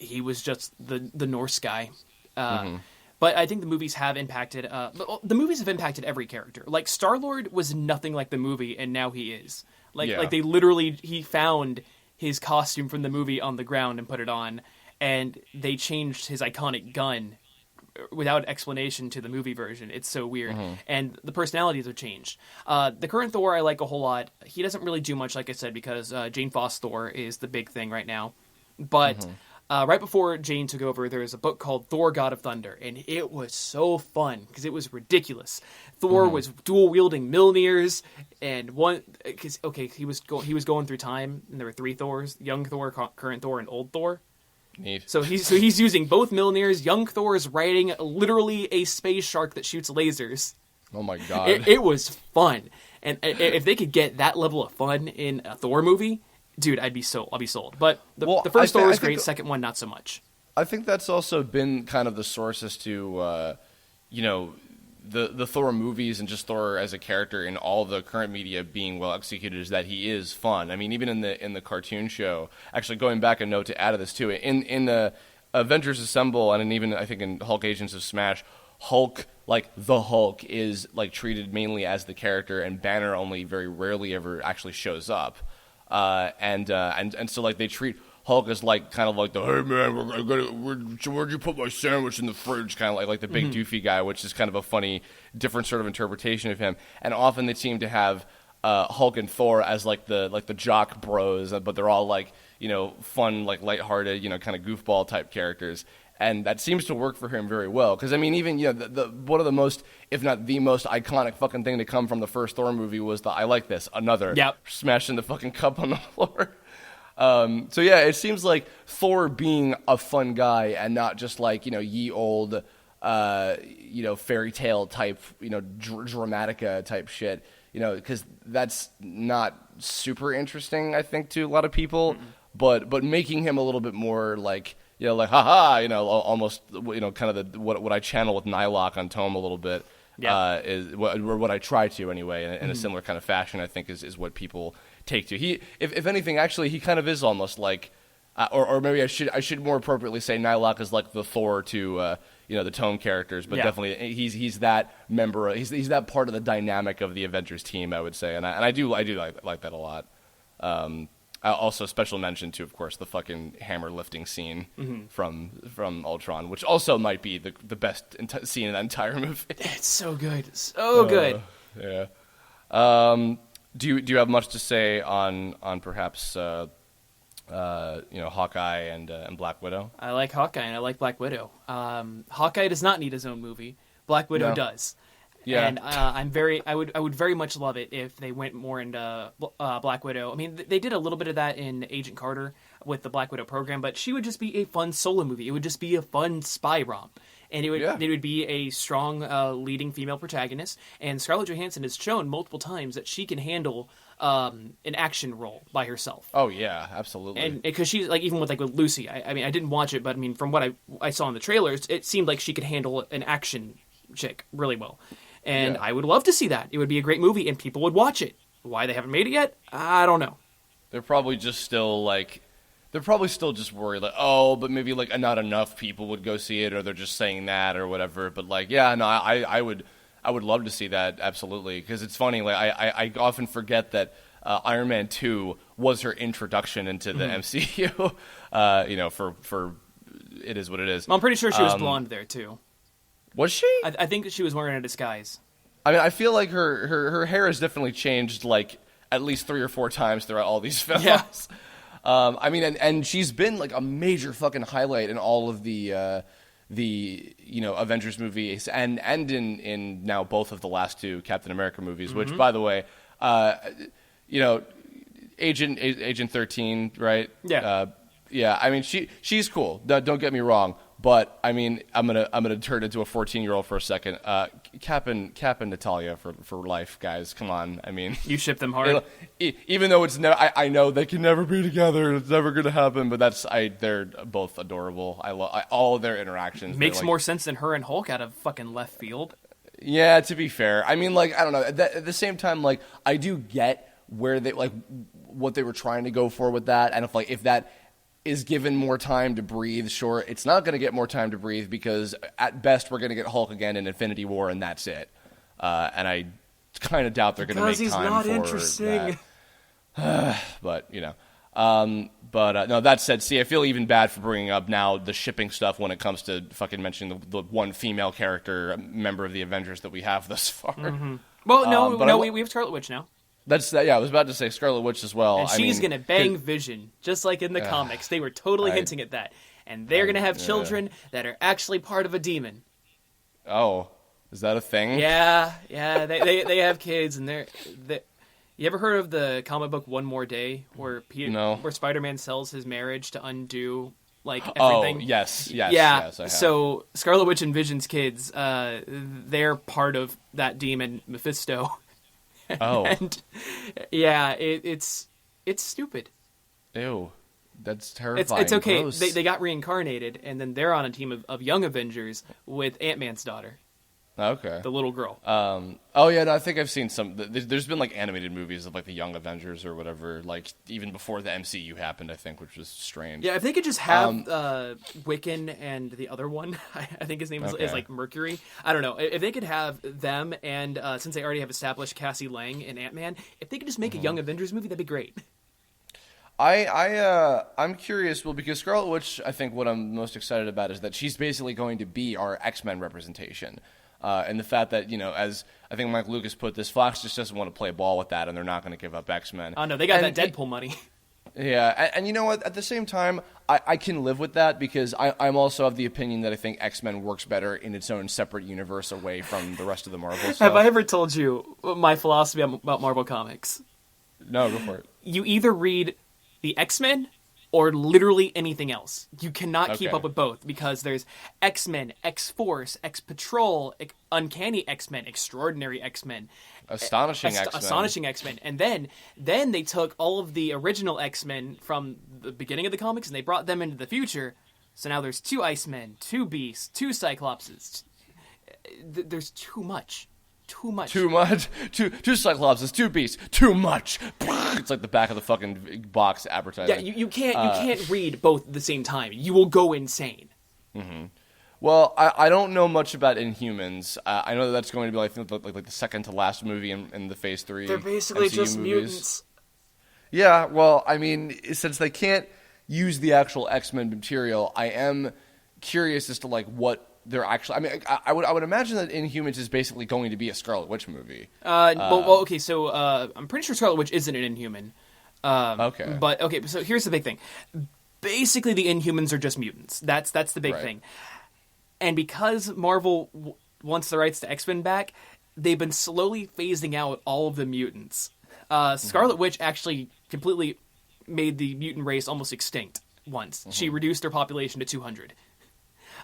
he was just the Norse guy. But I think the movies have impacted. The movies have impacted every character. Like Star-Lord was nothing like the movie, and now he is. Like they literally, he found his costume from the movie on the ground and put it on, and they changed his iconic gun without explanation to the movie version. It's so weird. And the personalities have changed. The current Thor I like a whole lot. He doesn't really do much, like I said, because Jane Foster Thor is the big thing right now. But right before Jane took over, there was a book called Thor: God of Thunder, and it was so fun because it was ridiculous. Thor was dual wielding Mjolnirs, and he was going through time, and there were 3 Thors: young Thor, current Thor, and old Thor. Neat. So he's using both Mjolnirs. Young Thor is riding literally a space shark that shoots lasers. Oh my god! It was fun, and if they could get that level of fun in a Thor movie, dude, I'll be sold. But the first Thor was great. Second one, not so much. I think that's also been kind of the source as to, the Thor movies and just Thor as a character in all the current media being well executed, is that he is fun. I mean, even in the cartoon show, actually going back a note to add to this too, in Avengers Assemble and even I think in Hulk Agents of Smash, Hulk, like the Hulk, is like treated mainly as the character, and Banner only very rarely ever actually shows up. And so like they treat Hulk as like kind of like the, hey man, where'd you put my sandwich in the fridge, kind of like the big doofy guy, which is kind of a funny different sort of interpretation of him. And often they seem to have Hulk and Thor as like the jock bros, but they're all like fun, like lighthearted, kind of goofball type characters. And that seems to work for him very well. Because, I mean, even, the one of the most, if not the most iconic fucking thing to come from the first Thor movie was the, I like this, another. Yep. Smashing the fucking cup on the floor. So, yeah, it seems like Thor being a fun guy and not just like, ye old, fairy tale type, dramatica type shit. Because that's not super interesting, I think, to a lot of people. Mm-hmm. But making him a little bit more like... haha, almost, kind of what I channel with Nylock on Tome a little bit, is what I try to anyway, in a similar kind of fashion, I think is what people take to. He, if anything, actually, he kind of is almost like, or maybe I should more appropriately say Nylock is like the Thor to, the tone characters, but definitely he's that member. He's that part of the dynamic of the Avengers team, I would say, and I do like that a lot. Also, special mention to, of course, the fucking hammer lifting scene from Ultron, which also might be the best scene in that entire movie. It's so good, so good. Yeah. Do you have much to say on perhaps Hawkeye and Black Widow? I like Hawkeye and I like Black Widow. Hawkeye does not need his own movie. Black Widow does. Yeah. And I would very much love it if they went more into Black Widow. I mean, they did a little bit of that in Agent Carter with the Black Widow program, but she would just be a fun solo movie. It would just be a fun spy romp. And it would be a strong leading female protagonist. And Scarlett Johansson has shown multiple times that she can handle an action role by herself. Oh yeah, absolutely. And because she's like, even with Lucy, I mean, I didn't watch it, but I mean, from what I saw in the trailers, it seemed like she could handle an action chick really well. And I would love to see that. It would be a great movie, and people would watch it. Why they haven't made it yet, I don't know. They're probably just still just worried, like, oh, but maybe like not enough people would go see it, or they're just saying that or whatever. But like, yeah, no, I would love to see that, absolutely, because it's funny. Like I often forget that Iron Man 2 was her introduction into the MCU. For it is what it is. Well, I'm pretty sure she was blonde there too. Was she? I think that she was wearing a disguise. I mean, I feel like her hair has definitely changed like at least 3 or 4 times throughout all these films. Yeah. I mean, and she's been like a major fucking highlight in all of the Avengers movies and in now both of the last 2 Captain America movies, which, by the way, Agent 13, right? Yeah. Yeah. I mean, she's cool. Don't get me wrong. But I mean, I'm gonna turn into a 14-year-old for a second. Cap and Natalia for life, guys. Come on. I mean, you ship them hard. Even though I know they can never be together. It's never gonna happen. But they're both adorable. I love all of their interactions. Makes more sense than her and Hulk out of fucking left field. Yeah, to be fair. I mean, like, I don't know. At the same time, like, I do get where they like what they were trying to go for with that, and if that is given more time to breathe, sure, it's not going to get more time to breathe because at best we're going to get Hulk again in Infinity War and that's it. And I kind of doubt they're going to make time for interesting. That. But no, that said, see, I feel even bad for bringing up now the shipping stuff when it comes to fucking mentioning the one female character member of the Avengers that we have thus far. Mm-hmm. Well, we have Scarlet Witch now. I was about to say Scarlet Witch as well. And she's going to bang Vision, just like in the comics. They were totally hinting at that. And they're going to have children that are actually part of a demon. Oh, is that a thing? Yeah, they have kids, and they're you ever heard of the comic book One More Day, where where Spider-Man sells his marriage to undo like everything? Oh, yes, yeah. Yes, I have. So Scarlet Witch and Vision's kids, they're part of that demon Mephisto. Oh. And yeah, it's stupid. Ew. That's terrifying. It's okay. Gross. They got reincarnated, and then they're on a team of young Avengers with Ant-Man's daughter. Okay. The little girl. Oh yeah, no, I think I've seen some. There's been like animated movies of like the Young Avengers or whatever, like even before the MCU happened, I think, which was strange. Yeah, if they could just have Wiccan and the other one, I think his name is like Mercury. I don't know. If they could have them, and since they already have established Cassie Lang and Ant-Man, if they could just make a Young Avengers movie, that'd be great. I'm curious, well, because Scarlet Witch, I think what I'm most excited about is that she's basically going to be our X-Men representation. And the fact that, as I think Mike Lucas put this, Fox just doesn't want to play ball with that, and they're not going to give up X-Men. Oh, no, they got that Deadpool money. Yeah, and you know what? At the same time, I can live with that because I'm also of the opinion that I think X-Men works better in its own separate universe away from the rest of the Marvel stuff. Have I ever told you my philosophy about Marvel Comics? No, go for it. You either read the X-Men or literally anything else. You cannot keep up with both because there's X-Men, X-Force, X-Patrol, Uncanny X-Men, Extraordinary X-Men, Astonishing X-Men. Astonishing X-Men. And then they took all of the original X-Men from the beginning of the comics and they brought them into the future. So now there's 2 Icemen, 2 Beasts, 2 Cyclopses. There's too much. Too much. Two Cyclopses, 2 Beasts, too much. It's like the back of the fucking box advertising. Yeah, you can't read both at the same time. You will go insane. Mm-hmm. Well, I don't know much about Inhumans. I know that's going to be like the second to last movie in the Phase 3 They're basically MCU just movies. mutants. Yeah, well, I mean, since they can't use the actual X-Men material, I am curious as to like what they're actually. I mean, I would imagine that Inhumans is basically going to be a Scarlet Witch movie. Okay, so I'm pretty sure Scarlet Witch isn't an Inhuman. Okay. But okay, so here's the big thing. Basically, the Inhumans are just mutants. That's the big Right. thing. And because Marvel wants the rights to X-Men back, they've been slowly phasing out all of the mutants. Scarlet Witch actually completely made the mutant race almost extinct once. She reduced their population to 200.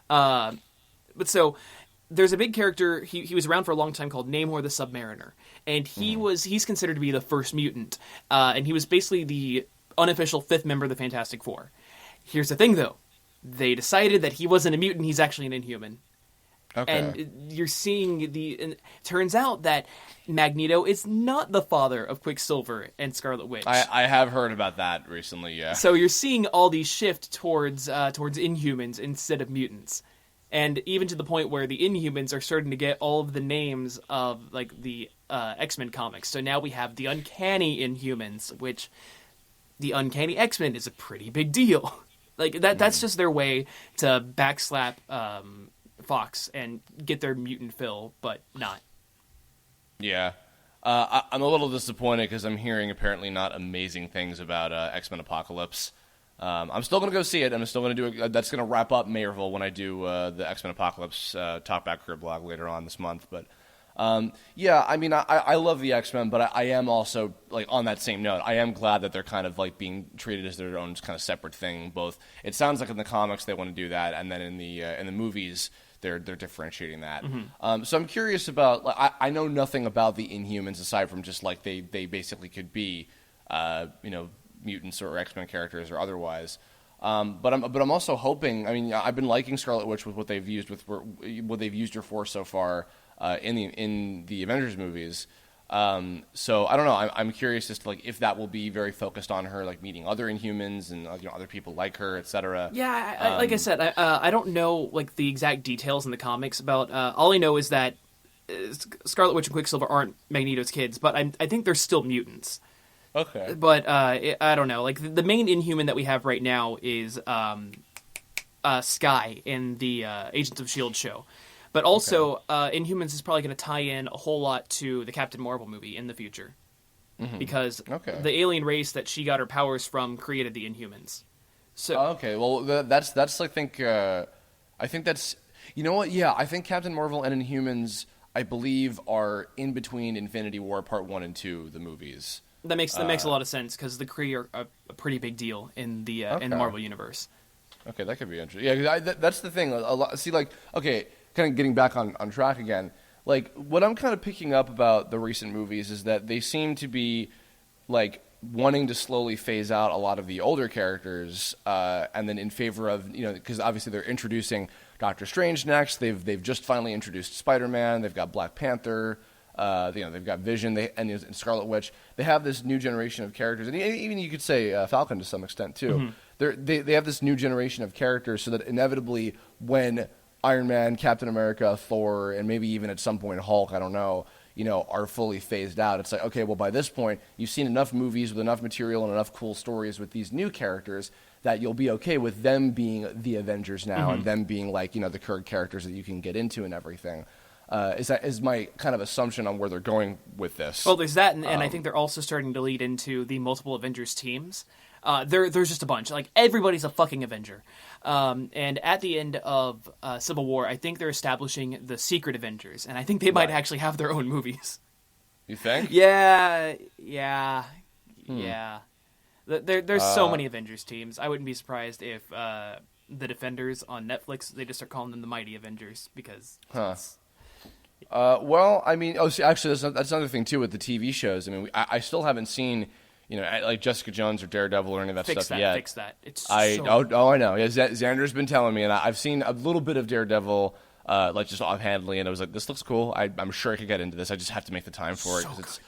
But so there's a big character. He was around for a long time called Namor the Submariner, and he's considered to be the first mutant, and he was basically the unofficial fifth member of the Fantastic Four. Here's the thing, though. They decided that he wasn't a mutant, he's actually an Inhuman. Okay. And you're seeing and it turns out that Magneto is not the father of Quicksilver and Scarlet Witch. I have heard about that recently, yeah. So you're seeing all these shift towards Inhumans instead of mutants. And even to the point where the Inhumans are starting to get all of the names of like the X-Men comics. So now we have the Uncanny Inhumans, which the Uncanny X-Men is a pretty big deal. Like that's just their way to backslap Fox and get their mutant fill, but not. Yeah. I'm a little disappointed because I'm hearing apparently not amazing things about X-Men Apocalypse. I'm still going to go see it. I'm still going to do it. That's going to wrap up Mayrvel when I do the X-Men Apocalypse talkback Kirblog later on this month. But yeah, I mean, I love the X-Men, but I am also, like, on that same note, I am glad that they're kind of, like, being treated as their own kind of separate thing. Both, it sounds like in the comics they want to do that, and then in the movies they're differentiating that. So I'm curious about, like, I know nothing about the Inhumans aside from just, like, they basically could be, mutants or X-Men characters or otherwise. But I'm also hoping. I mean, I've been liking Scarlet Witch with what they've used her for so far in the Avengers movies. So I don't know. I'm curious as to like if that will be very focused on her like meeting other Inhumans and other people like her, etc. Yeah, like I said, I don't know like the exact details in the comics about. All I know is that Scarlet Witch and Quicksilver aren't Magneto's kids, but I think they're still mutants. Okay. But I don't know. Like the main Inhuman that we have right now is Skye in the Agents of S.H.I.E.L.D. show. But also, Inhumans is probably going to tie in a whole lot to the Captain Marvel movie in the future. Because the alien race that she got her powers from created the Inhumans. So okay, well, that's I think that's, you know what, yeah, I think Captain Marvel and Inhumans, I believe, are in between Infinity War Part 1 and 2, the movies. That makes a lot of sense, because the Kree are a pretty big deal in the Marvel universe. Okay, that could be interesting. Yeah, that's the thing. See, like, okay, kind of getting back on track again. Like, what I'm kind of picking up about the recent movies is that they seem to be, like, wanting to slowly phase out a lot of the older characters, and then in favor of, because obviously they're introducing Doctor Strange next. They've just finally introduced Spider-Man. They've got Black Panther. They've got Vision and Scarlet Witch. They have this new generation of characters, and even you could say Falcon to some extent too. They have this new generation of characters, so that inevitably when Iron Man, Captain America, Thor, and maybe even at some point Hulk, I don't know, are fully phased out. It's like, okay, well, by this point, you've seen enough movies with enough material and enough cool stories with these new characters that you'll be okay with them being the Avengers now and them being like, the current characters that you can get into and everything. Is my kind of assumption on where they're going with this. Well, there's that, and I think they're also starting to lead into the multiple Avengers teams. There's just a bunch. Like, everybody's a fucking Avenger. And at the end of Civil War, I think they're establishing the Secret Avengers, and I think they might actually have their own movies. You think? Yeah. There's so many Avengers teams. I wouldn't be surprised if the Defenders on Netflix, they just start calling them the Mighty Avengers, because... Well, I mean, actually, that's another thing too with the TV shows. I mean, I still haven't seen, like Jessica Jones or Daredevil or any of that stuff yet. Fix that. It's I know. Yeah, Xander's been telling me, and I've seen a little bit of Daredevil, like just offhandedly, and I was like, this looks cool. I'm sure I could get into this. I just have to make the time for it because it's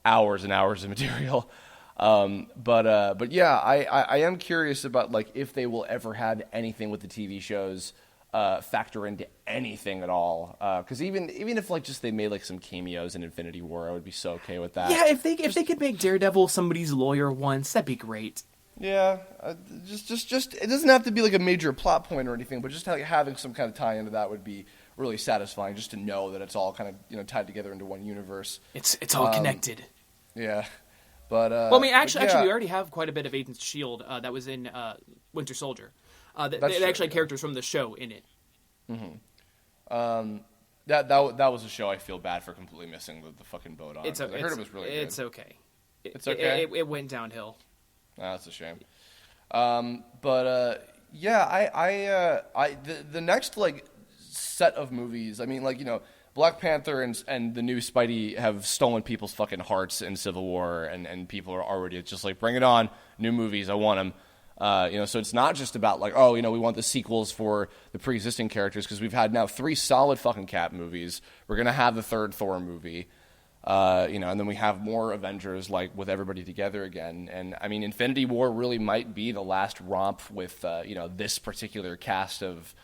hours and hours of material. But yeah, I am curious about like if they will ever have anything with the TV shows. factor into anything at all. Because even if like just they made like some cameos in Infinity War, I would be so okay with that. Yeah, if they could make Daredevil somebody's lawyer once, that'd be great. Yeah, just it doesn't have to be like a major plot point or anything, but just having some kind of tie into that would be really satisfying. Just to know that it's all kind of tied together into one universe. It's all connected. Yeah, but well, I mean, actually, we already have quite a bit of Agents of Shield that was in Winter Soldier. They actually had characters from the show in it. Mm-hmm. That was a show I feel bad for completely missing the fucking boat on. I heard it was really good. It's okay. It's okay. It went downhill. Oh, that's a shame. Yeah, the next like set of movies. I mean, like Black Panther and the new Spidey have stolen people's fucking hearts in Civil War, and people are already just like, bring it on, new movies, I want them. So it's not just about like, we want the sequels for the pre-existing characters, because we've had now 3 solid fucking Cap movies. We're gonna have the 3rd Thor movie, and then we have more Avengers, like with everybody together again. And I mean, Infinity War really might be the last romp with this particular cast of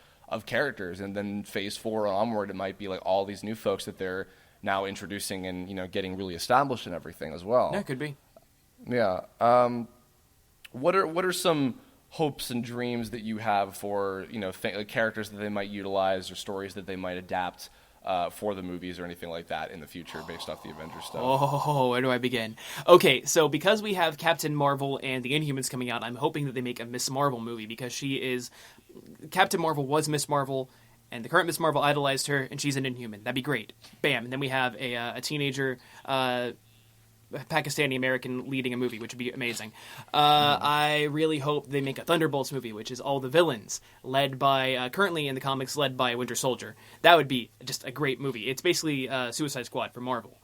characters, and then Phase 4 onward, it might be like all these new folks that they're now introducing and getting really established and everything as well. Yeah, it could be. Yeah. What are some hopes and dreams that you have for characters that they might utilize or stories that they might adapt for the movies or anything like that in the future based off the Avengers stuff? Oh, where do I begin? Okay, so because we have Captain Marvel and the Inhumans coming out, I'm hoping that they make a Miss Marvel movie, because Captain Marvel was Miss Marvel, and the current Miss Marvel idolized her, and she's an Inhuman. That'd be great. Bam. And then we have a teenager Pakistani American leading a movie, which would be amazing. I really hope they make a Thunderbolts movie, which is all the villains, led by currently in the comics led by Winter Soldier. That would be just a great movie. It's basically Suicide Squad for Marvel.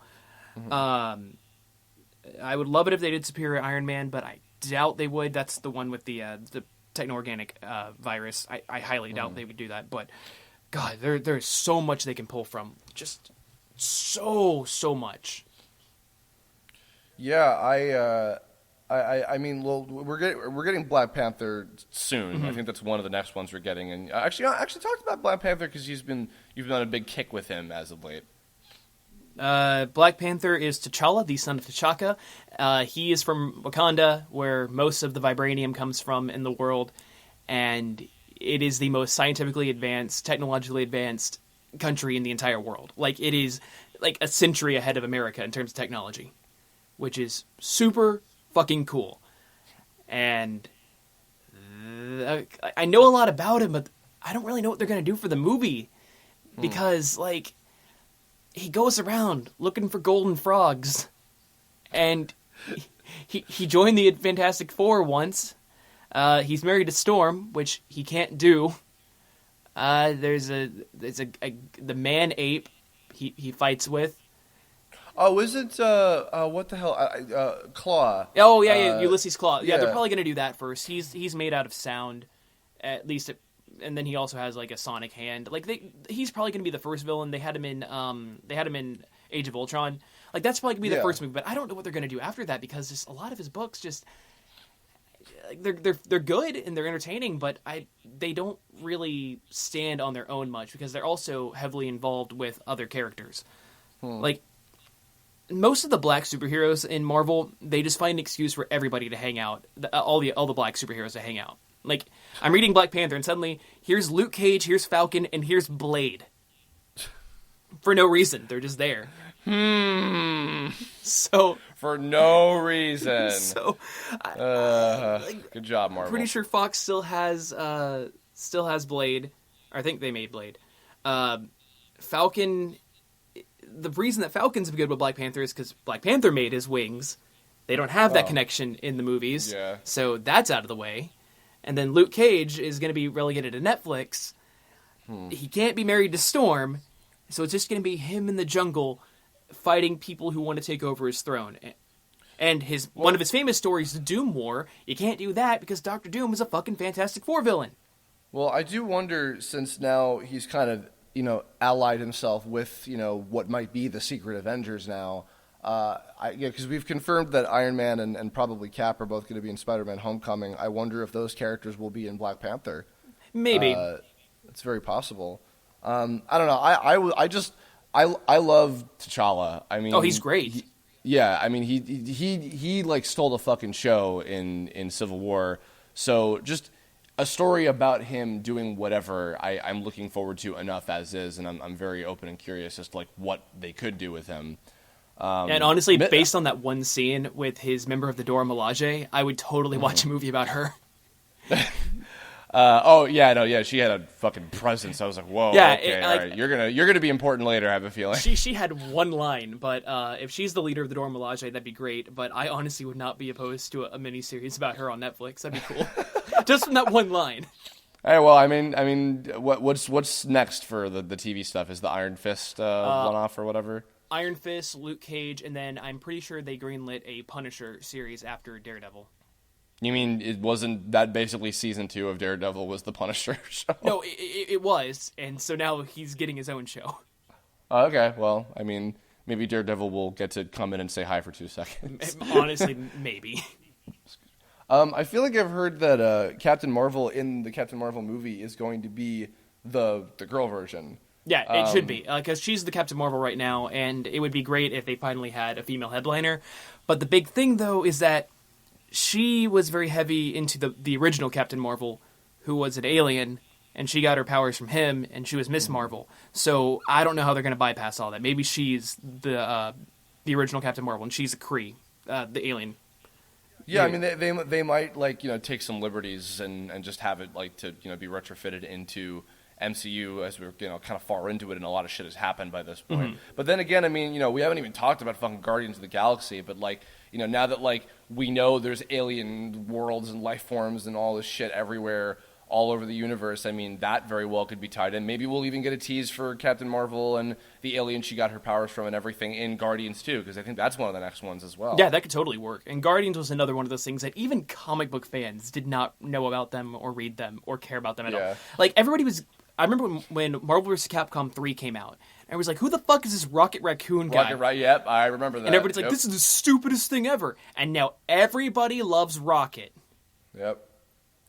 Mm-hmm. I would love it if they did Superior Iron Man, but I doubt they would. That's the one with the techno-organic virus. I highly doubt they would do that. But God, there's so much they can pull from. Just so much. Yeah, I mean, well, we're getting Black Panther soon. Mm-hmm. I think that's one of the next ones we're getting. And I actually talked about Black Panther because you've been on a big kick with him as of late. Black Panther is T'Challa, the son of T'Chaka. He is from Wakanda, where most of the vibranium comes from in the world, and it is the most scientifically advanced, technologically advanced country in the entire world. Like, it is like a century ahead of America in terms of technology, which is super fucking cool. And I know a lot about him, but I don't really know what they're going to do for the movie. Because, like, he goes around looking for golden frogs. And he joined the Fantastic Four once. He's married to Storm, which he can't do. There's the man ape he fights with. Oh, isn't what the hell? Claw. Oh yeah, Ulysses Claw. Yeah, they're probably gonna do that first. He's made out of sound, at least, and then he also has like a sonic hand. Like he's probably gonna be the first villain. They had him in Age of Ultron. Like that's probably gonna be the first movie. But I don't know what they're gonna do after that, because just a lot of his books just they're good and they're entertaining, but they don't really stand on their own much, because they're also heavily involved with other characters. Like, most of the black superheroes in Marvel, they just find an excuse for everybody to hang out. All the black superheroes to hang out. Like, I'm reading Black Panther, and suddenly, here's Luke Cage, here's Falcon, and here's Blade. For no reason. They're just there. So... For no reason. So... good job, Marvel. I'm pretty sure Fox still has Blade. Or I think they made Blade. Falcon... The reason that Falcon's good with Black Panther is because Black Panther made his wings. They don't have that connection in the movies. Yeah. So that's out of the way. And then Luke Cage is going to be relegated to Netflix. He can't be married to Storm. So it's just going to be him in the jungle fighting people who want to take over his throne. And one of his famous stories, the Doom War, you can't do that because Dr. Doom is a fucking Fantastic Four villain. Well, I do wonder, since now he's kind of, allied himself with, what might be the Secret Avengers now. Because we've confirmed that Iron Man and probably Cap are both going to be in Spider-Man Homecoming. I wonder if those characters will be in Black Panther. Maybe. It's very possible. I don't know. I love T'Challa. I mean, Oh, he's great. I mean, he like stole the fucking show in Civil War. So just a story about him doing whatever I'm looking forward to enough as is, and I'm very open and curious as to like what they could do with him. And honestly, based on that one scene with his member of the Dora Milaje, I would totally watch a movie about her. She had a fucking presence. I was like, whoa, yeah, okay, all right, you're gonna be important later. I have a feeling. She had one line, but if she's the leader of the Dora Milaje, that'd be great. But I honestly would not be opposed to a miniseries about her on Netflix. That'd be cool, just from that one line. Hey, well, I mean, what's next for the TV stuff? Is the Iron Fist one-off or whatever? Iron Fist, Luke Cage, and then I'm pretty sure they greenlit a Punisher series after Daredevil. You mean it wasn't that basically season 2 of Daredevil was the Punisher show? No, it was, and so now he's getting his own show. Okay, well, I mean, maybe Daredevil will get to come in and say hi for 2 seconds. Honestly, maybe. I feel like I've heard that Captain Marvel in the Captain Marvel movie is going to be the girl version. Yeah, it should be, because she's the Captain Marvel right now, and it would be great if they finally had a female headliner. But the big thing, though, is that she was very heavy into the original Captain Marvel, who was an alien, and she got her powers from him, and she was Miss Marvel. So I don't know how they're going to bypass all that. Maybe she's the original Captain Marvel, and she's a Kree, the alien. Yeah, I mean, they might, like, take some liberties and just have it, like, to, be retrofitted into MCU as we're, kind of far into it, and a lot of shit has happened by this point. Mm-hmm. But then again, I mean, we haven't even talked about fucking Guardians of the Galaxy, but, like, now that, like, we know there's alien worlds and life forms and all this shit everywhere, all over the universe, I mean, that very well could be tied in. Maybe we'll even get a tease for Captain Marvel and the alien she got her powers from and everything in Guardians too, because I think that's one of the next ones as well. Yeah, that could totally work. And Guardians was another one of those things that even comic book fans did not know about them or read them or care about them at all. Like, everybody was... I remember when Marvel vs. Capcom 3 came out, and I was like, who the fuck is this Rocket Raccoon guy? Yep, I remember that. And everybody's like, this is the stupidest thing ever. And now everybody loves Rocket. Yep.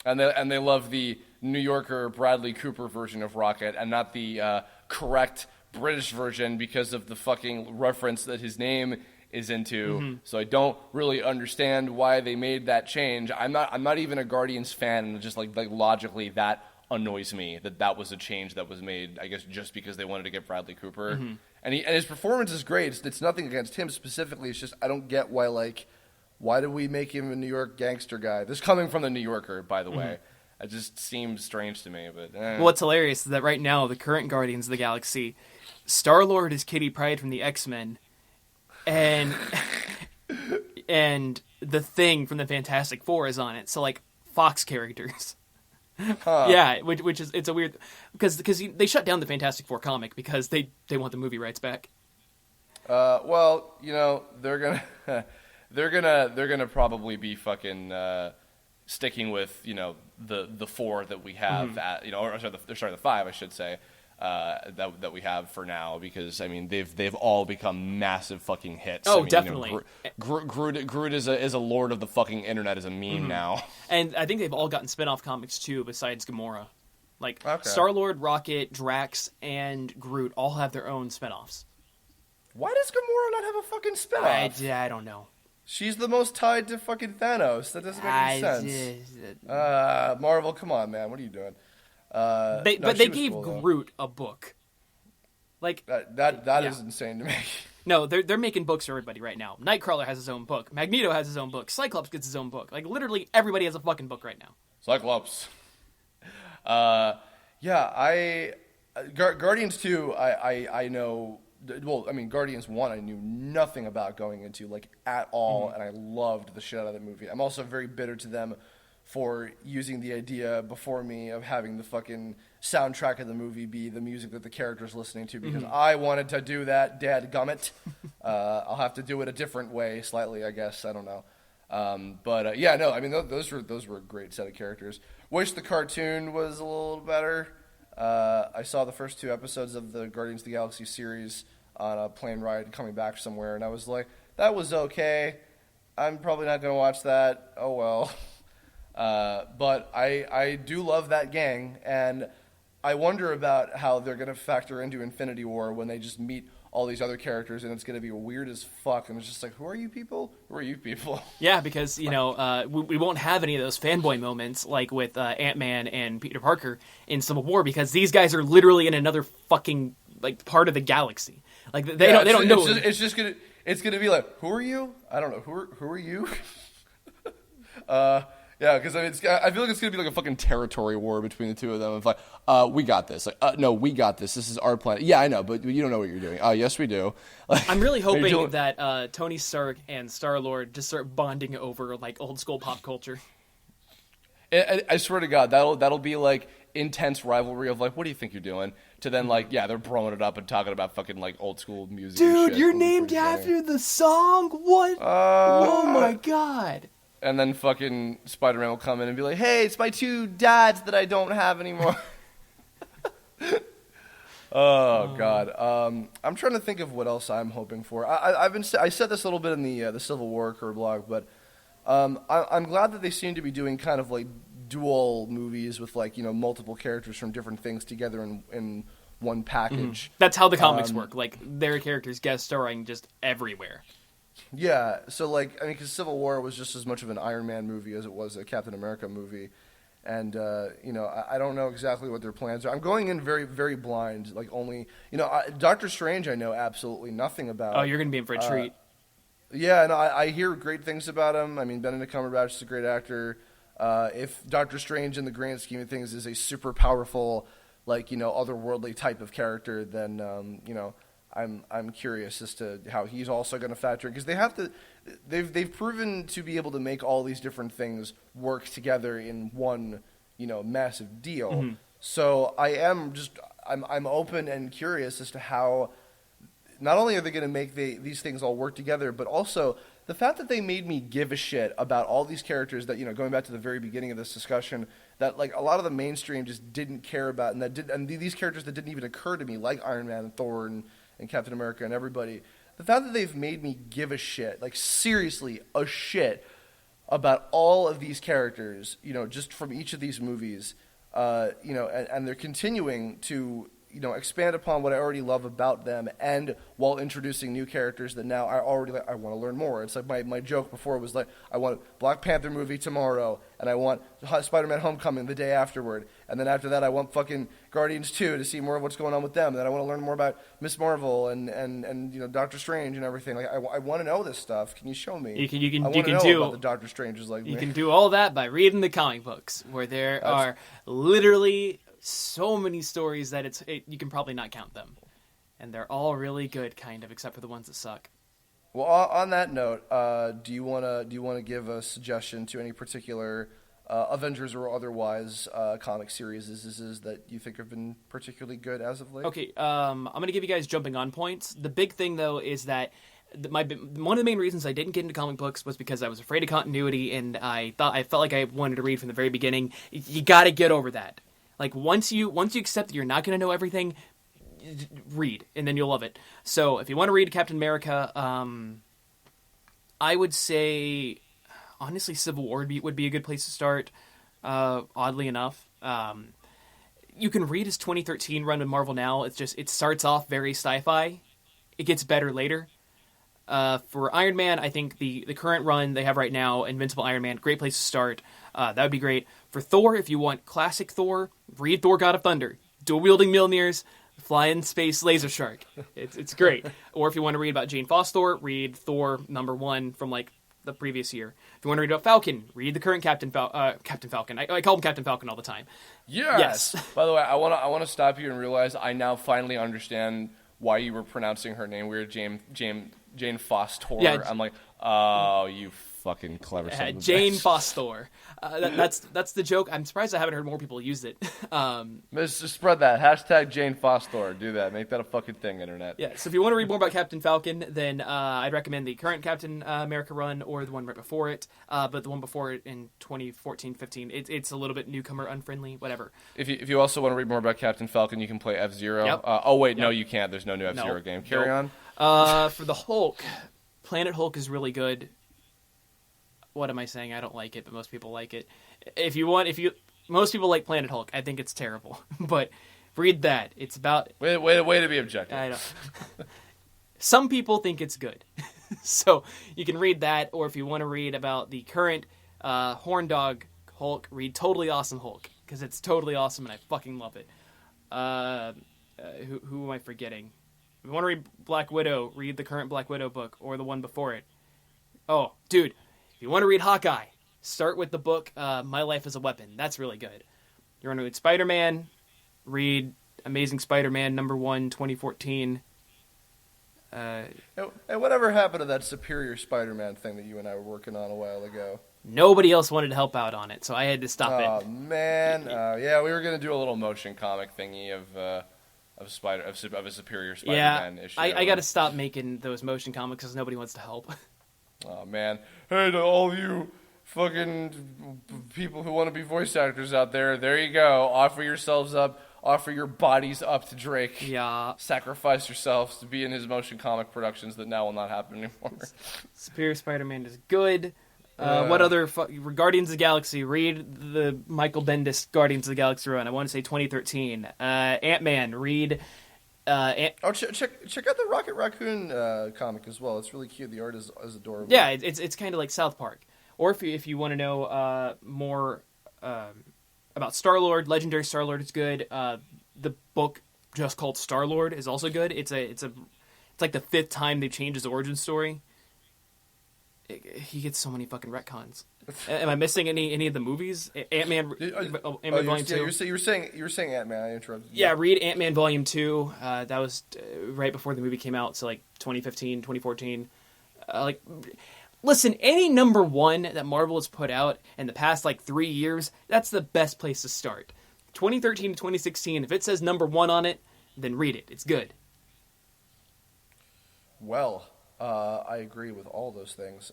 And they love the New Yorker Bradley Cooper version of Rocket, and not the correct British version because of the fucking reference that his name is into. Mm-hmm. So I don't really understand why they made that change. I'm not even a Guardians fan, and just like logically that annoys me that was a change that was made, I guess, just because they wanted to get Bradley Cooper. Mm-hmm. And his performance is great. It's nothing against him specifically. It's just I don't get why do we make him a New York gangster guy? This coming from the New Yorker, by the way. It just seems strange to me. But Well, what's hilarious is that right now, the current Guardians of the Galaxy, Star-Lord is Kitty Pryde from the X-Men, and the Thing from the Fantastic Four is on it. So, like, Fox characters. Huh. Yeah, which is it's a weird because they shut down the Fantastic Four comic because they want the movie rights back. Well, they're gonna probably be fucking sticking with the 4 that we have the 5 I should say that we have for now, because I mean they've all become massive fucking hits. Oh, I mean, definitely. Groot is a lord of the fucking internet, is a meme now. And I think they've all gotten spin-off comics too, besides Gamora. Like Star-Lord, Rocket, Drax, and Groot all have their own spin-offs. Why does Gamora not have a fucking spin-off? I don't know. She's the most tied to fucking Thanos. That doesn't make any sense. Marvel, come on, man. What are you doing? They gave Groot a book. Like that is insane to me. No, they're making books for everybody right now. Nightcrawler has his own book. Magneto has his own book. Cyclops gets his own book. Like, literally everybody has a fucking book right now. Cyclops. Guardians 2, I know. Well, I mean, Guardians 1 I knew nothing about going into, like, at all, and I loved the shit out of that movie. I'm also very bitter to them for using the idea before me of having the fucking soundtrack of the movie be the music that the character's listening to, because I wanted to do that, dadgummit. I'll have to do it a different way, slightly, I guess. I don't know. I mean, those were a great set of characters. Wish the cartoon was a little better. I saw the first 2 episodes of the Guardians of the Galaxy series on a plane ride coming back somewhere, and I was like, that was okay. I'm probably not going to watch that. Oh, well. But I do love that gang, and I wonder about how they're going to factor into Infinity War when they just meet all these other characters, and it's going to be weird as fuck. And it's just like, who are you people? Who are you people? Yeah, because, we won't have any of those fanboy moments like with Ant-Man and Peter Parker in Civil War, because these guys are literally in another fucking, like, part of the galaxy. Like, they don't know. It's gonna be like, who are you? I don't know. Who are you? Yeah, because I feel like it's gonna be like a fucking territory war between the two of them. It's like, we got this. Like, no, we got this. This is our planet. Yeah, I know, but you don't know what you're doing. Yes, we do. Like, I'm really hoping that Tony Stark and Star-Lord just start bonding over like old school pop culture. I swear to God, that'll be like intense rivalry of like, what do you think you're doing? To then like, yeah, they're blowing it up and talking about fucking like old school music. Dude, and shit. you're named after the song. What? Oh my God. And then fucking Spider-Man will come in and be like, hey, it's my 2 dads that I don't have anymore. Oh, God. I'm trying to think of what else I'm hoping for. I said this a little bit in the Civil War Kirblog, but I'm glad that they seem to be doing kind of like dual movies with like, multiple characters from different things together in one package. Mm-hmm. That's how the comics work. Like, their characters guest starring just everywhere. Yeah, so like, I mean, because Civil War was just as much of an Iron Man movie as it was a Captain America movie, and I don't know exactly what their plans are. I'm going in very, very blind. Like, only Doctor Strange, I know absolutely nothing about. Oh, you're gonna be in for a treat. Yeah, no, I hear great things about him. I mean, Benedict Cumberbatch is a great actor. If Doctor Strange, in the grand scheme of things, is a super powerful, like otherworldly type of character, then I'm curious as to how he's also going to factor in, because they've proven to be able to make all these different things work together in one massive deal. Mm-hmm. So I'm open and curious as to how not only are they going to make these things all work together, but also the fact that they made me give a shit about all these characters that going back to the very beginning of this discussion, that like a lot of the mainstream just didn't care about, and these characters that didn't even occur to me, like Iron Man and Thor and Captain America and everybody, the fact that they've made me give a shit, like seriously a shit, about all of these characters, just from each of these movies, and they're continuing to, expand upon what I already love about them, and while introducing new characters that now I want to learn more. It's like my joke before was like, I want a Black Panther movie tomorrow, and I want Spider-Man Homecoming the day afterward, and then after that I want fucking Guardians 2 to see more of what's going on with them, and then I want to learn more about Miss Marvel and Doctor Strange and everything. Like, I want to know this stuff. Can you show me? You can know do about the Doctor Stranges like you me. can do all that by reading the comic books, where there are literally so many stories that you can probably not count them, and they're all really good, kind of, except for the ones that suck. Well, on that note, do you want to give a suggestion to any particular Avengers or otherwise comic series that you think have been particularly good as of late? Okay, I'm going to give you guys jumping on points. The big thing, though, is that one of the main reasons I didn't get into comic books was because I was afraid of continuity, and I felt like I wanted to read from the very beginning. You got to get over that. Like, once you accept that you're not going to know everything, read, and then you'll love it. So, if you want to read Captain America, I would say, honestly, Civil War would be a good place to start, oddly enough. You can read his 2013 run with Marvel now. It starts off very sci-fi. It gets better later. For Iron Man, I think the current run they have right now, Invincible Iron Man, great place to start. That would be great. For Thor, if you want classic Thor, read Thor God of Thunder. Dual-wielding Mjolnirs, flying space laser shark. It's great. Or if you want to read about Jane Foster, read Thor #1 from like the previous year. If you want to read about Falcon, read the current Captain Falcon. I call him Captain Falcon all the time. Yes. By the way, I want to stop you and realize I now finally understand why you were pronouncing her name weird, Jane Foster. Yeah, I'm like, oh, you fucking clever son of a bitch. Jane Foster. That's the joke. I'm surprised I haven't heard more people use it. Just spread that. Hashtag Jane Foster. Do that. Make that a fucking thing, internet. Yeah, so if you want to read more about Captain Falcon, then I'd recommend the current Captain America run or the one right before it. But the one before it in 2014-15, it's a little bit newcomer unfriendly, whatever. If you also want to read more about Captain Falcon, you can play F-Zero. Yep. No, you can't. There's no new F-Zero game. Carry on. For the Hulk, Planet Hulk is really good. What am I saying? I don't like it, but most people like it. Most people like Planet Hulk. I think it's terrible. But Read that. It's about... Way to be objective. I know. Some people think it's good. So you can read that, or if you want to read about the current Horn Dog Hulk, read Totally Awesome Hulk, because it's totally awesome and I fucking love it. Who am I forgetting? If you want to read Black Widow, read the current Black Widow book, or the one before it. Oh, dude, if you want to read Hawkeye, start with the book My Life as a Weapon. That's really good. You want to read Spider-Man, read Amazing Spider-Man #1, 2014. And whatever happened to that Superior Spider-Man thing that you and I were working on a while ago? Nobody else wanted to help out on it, so I had to stop it. Oh man, yeah, we were gonna do a little motion comic thingy of a Superior Spider-Man issue. I got to stop making those motion comics because nobody wants to help. Oh man, hey to all you fucking people who want to be voice actors out there, there you go. Offer yourselves up. Offer your bodies up to Drake. Yeah. Sacrifice yourselves to be in his motion comic productions that now will not happen anymore. Superior Spider-Man is good. What other... Guardians of the Galaxy. Read the Michael Bendis Guardians of the Galaxy run. I want to say 2013. Ant-Man. Read... check out the Rocket Raccoon comic as well. It's really cute. The art is adorable. Yeah, it's kind of like South Park. Or if you want to know more... about Star-Lord, Legendary Star-Lord is good. The book just called Star-Lord is also good. It's like the 5th time they've changed his origin story. He gets so many fucking retcons. Am I missing any of the movies? Ant-Man, Ant-Man Volume 2. Yeah, you were saying Ant-Man. I interrupted you. Yeah, read Ant-Man Volume 2. That was right before the movie came out, so like 2015, 2014. Listen, any #1 that Marvel has put out in the past, 3 years, that's the best place to start. 2013 to 2016, if it says #1 on it, then read it. It's good. Well, I agree with all those things.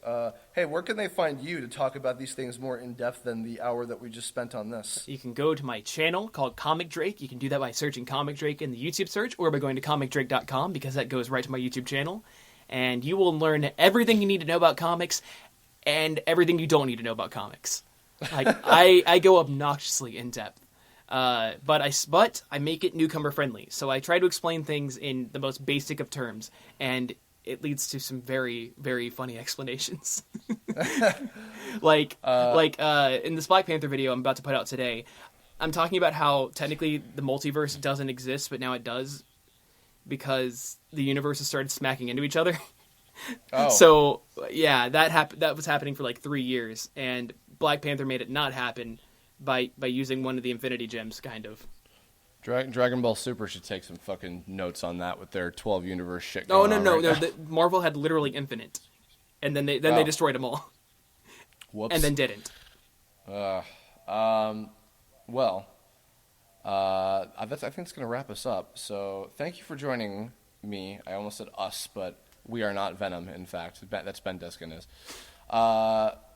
Hey, where can they find you to talk about these things more in depth than the hour that we just spent on this? You can go to my channel called Comic Drake. You can do that by searching Comic Drake in the YouTube search, or by going to comicdrake.com, because that goes right to my YouTube channel. And you will learn everything you need to know about comics and everything you don't need to know about comics. I go obnoxiously in depth, but I make it newcomer friendly. So I try to explain things in the most basic of terms, and it leads to some very, very funny explanations. in this Black Panther video I'm about to put out today, I'm talking about how technically the multiverse doesn't exist, but now it does, because the universes started smacking into each other. Oh. So, yeah, that was happening for 3 years, and Black Panther made it not happen by using one of the Infinity Gems, kind of. Dragon Ball Super should take some fucking notes on that with their 12 universe shit going on. No. Marvel had literally infinite, and then they destroyed them all. Whoops. And then didn't. I think it's going to wrap us up. So thank you for joining me. I almost said us, but we are not Venom, in fact. That's Ben Deskin is.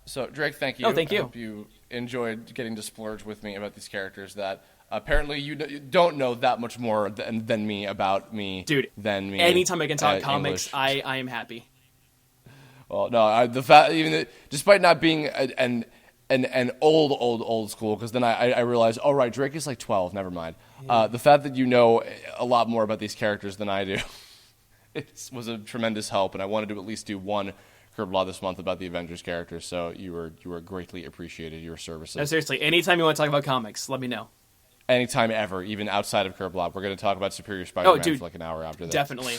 So, Drake, thank you. Oh, thank you. I hope you enjoyed getting to splurge with me about these characters that apparently you don't know that much more than me about me. Dude, than me. Anytime I can talk comics, I am happy. Well, no, despite not being an old school, because then I realized, oh, right, Drake is 12, never mind. Yeah. The fact that you know a lot more about these characters than I do was a tremendous help, and I wanted to at least do one Kirblog this month about the Avengers characters, so you were greatly appreciated, your services. No, seriously, anytime you want to talk about comics, let me know. Anytime ever, even outside of Kirblog. We're going to talk about Superior Spider-Man for an hour after that. Definitely.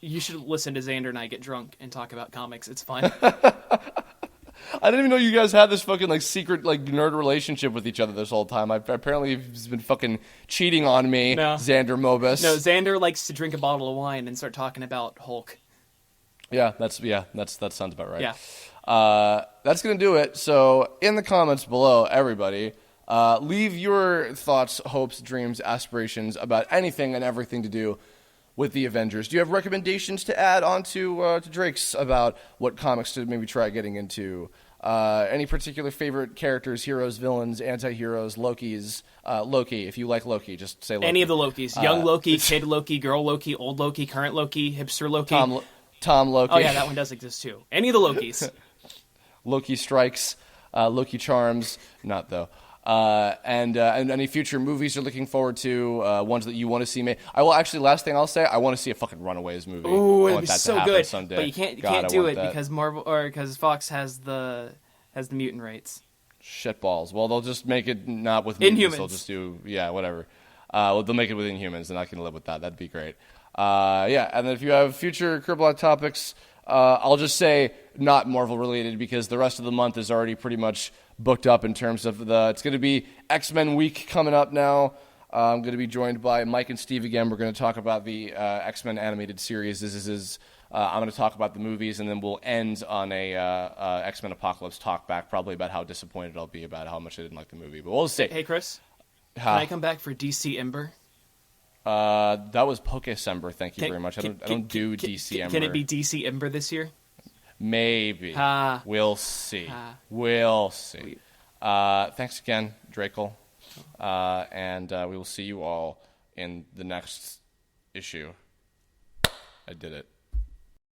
You should listen to Xander and I get drunk and talk about comics. It's fun. I didn't even know you guys had this fucking secret nerd relationship with each other this whole time. Apparently he's been fucking cheating on me, no. Xander Mobus. No, Xander likes to drink a bottle of wine and start talking about Hulk. Yeah, that sounds about right. Yeah. That's gonna do it. So in the comments below, everybody, leave your thoughts, hopes, dreams, aspirations about anything and everything to do with the Avengers. Do you have recommendations to add on to Drake's about what comics to maybe try getting into? Any particular favorite characters, heroes, villains, anti-heroes, Lokis? Loki, if you like Loki, just say Loki. Any of the Lokis. Young Loki, kid Loki, girl Loki, old Loki, current Loki, hipster Loki. Tom Loki. Oh yeah, that one does exist too. Any of the Lokis. Loki Strikes, Loki Charms. Not though. And any future movies you're looking forward to, ones that you want to see made. I will actually. Last thing I'll say, I want to see a fucking Runaways movie. Ooh, I it'd want be that to so happen good. someday. But you can't God, I do want it that. because Marvel or because Fox has the mutant rights. Shitballs. Well, they'll just make it not with mutants. Inhumans. They'll just do whatever. Well, they'll make it with Inhumans, and I can live with that. That'd be great. And then if you have future Kirblog topics, I'll just say not Marvel related because the rest of the month is already pretty much booked up in terms of it's going to be X-Men week coming up now. I'm going to be joined by Mike and Steve again. We're going to talk about the X-Men animated series. I'm going to talk about the movies, and then we'll end on a X-Men Apocalypse talk back, probably about how disappointed I'll be about how much I didn't like the movie. But we'll see. Hey, Chris, can I come back for DC Ember? That was Pokesember. Thank you very much. I don't do DC Ember. Can it be DC Ember this year? Maybe. We'll see. We'll see. Thanks again, Drakel. And we will see you all in the next issue. I did it.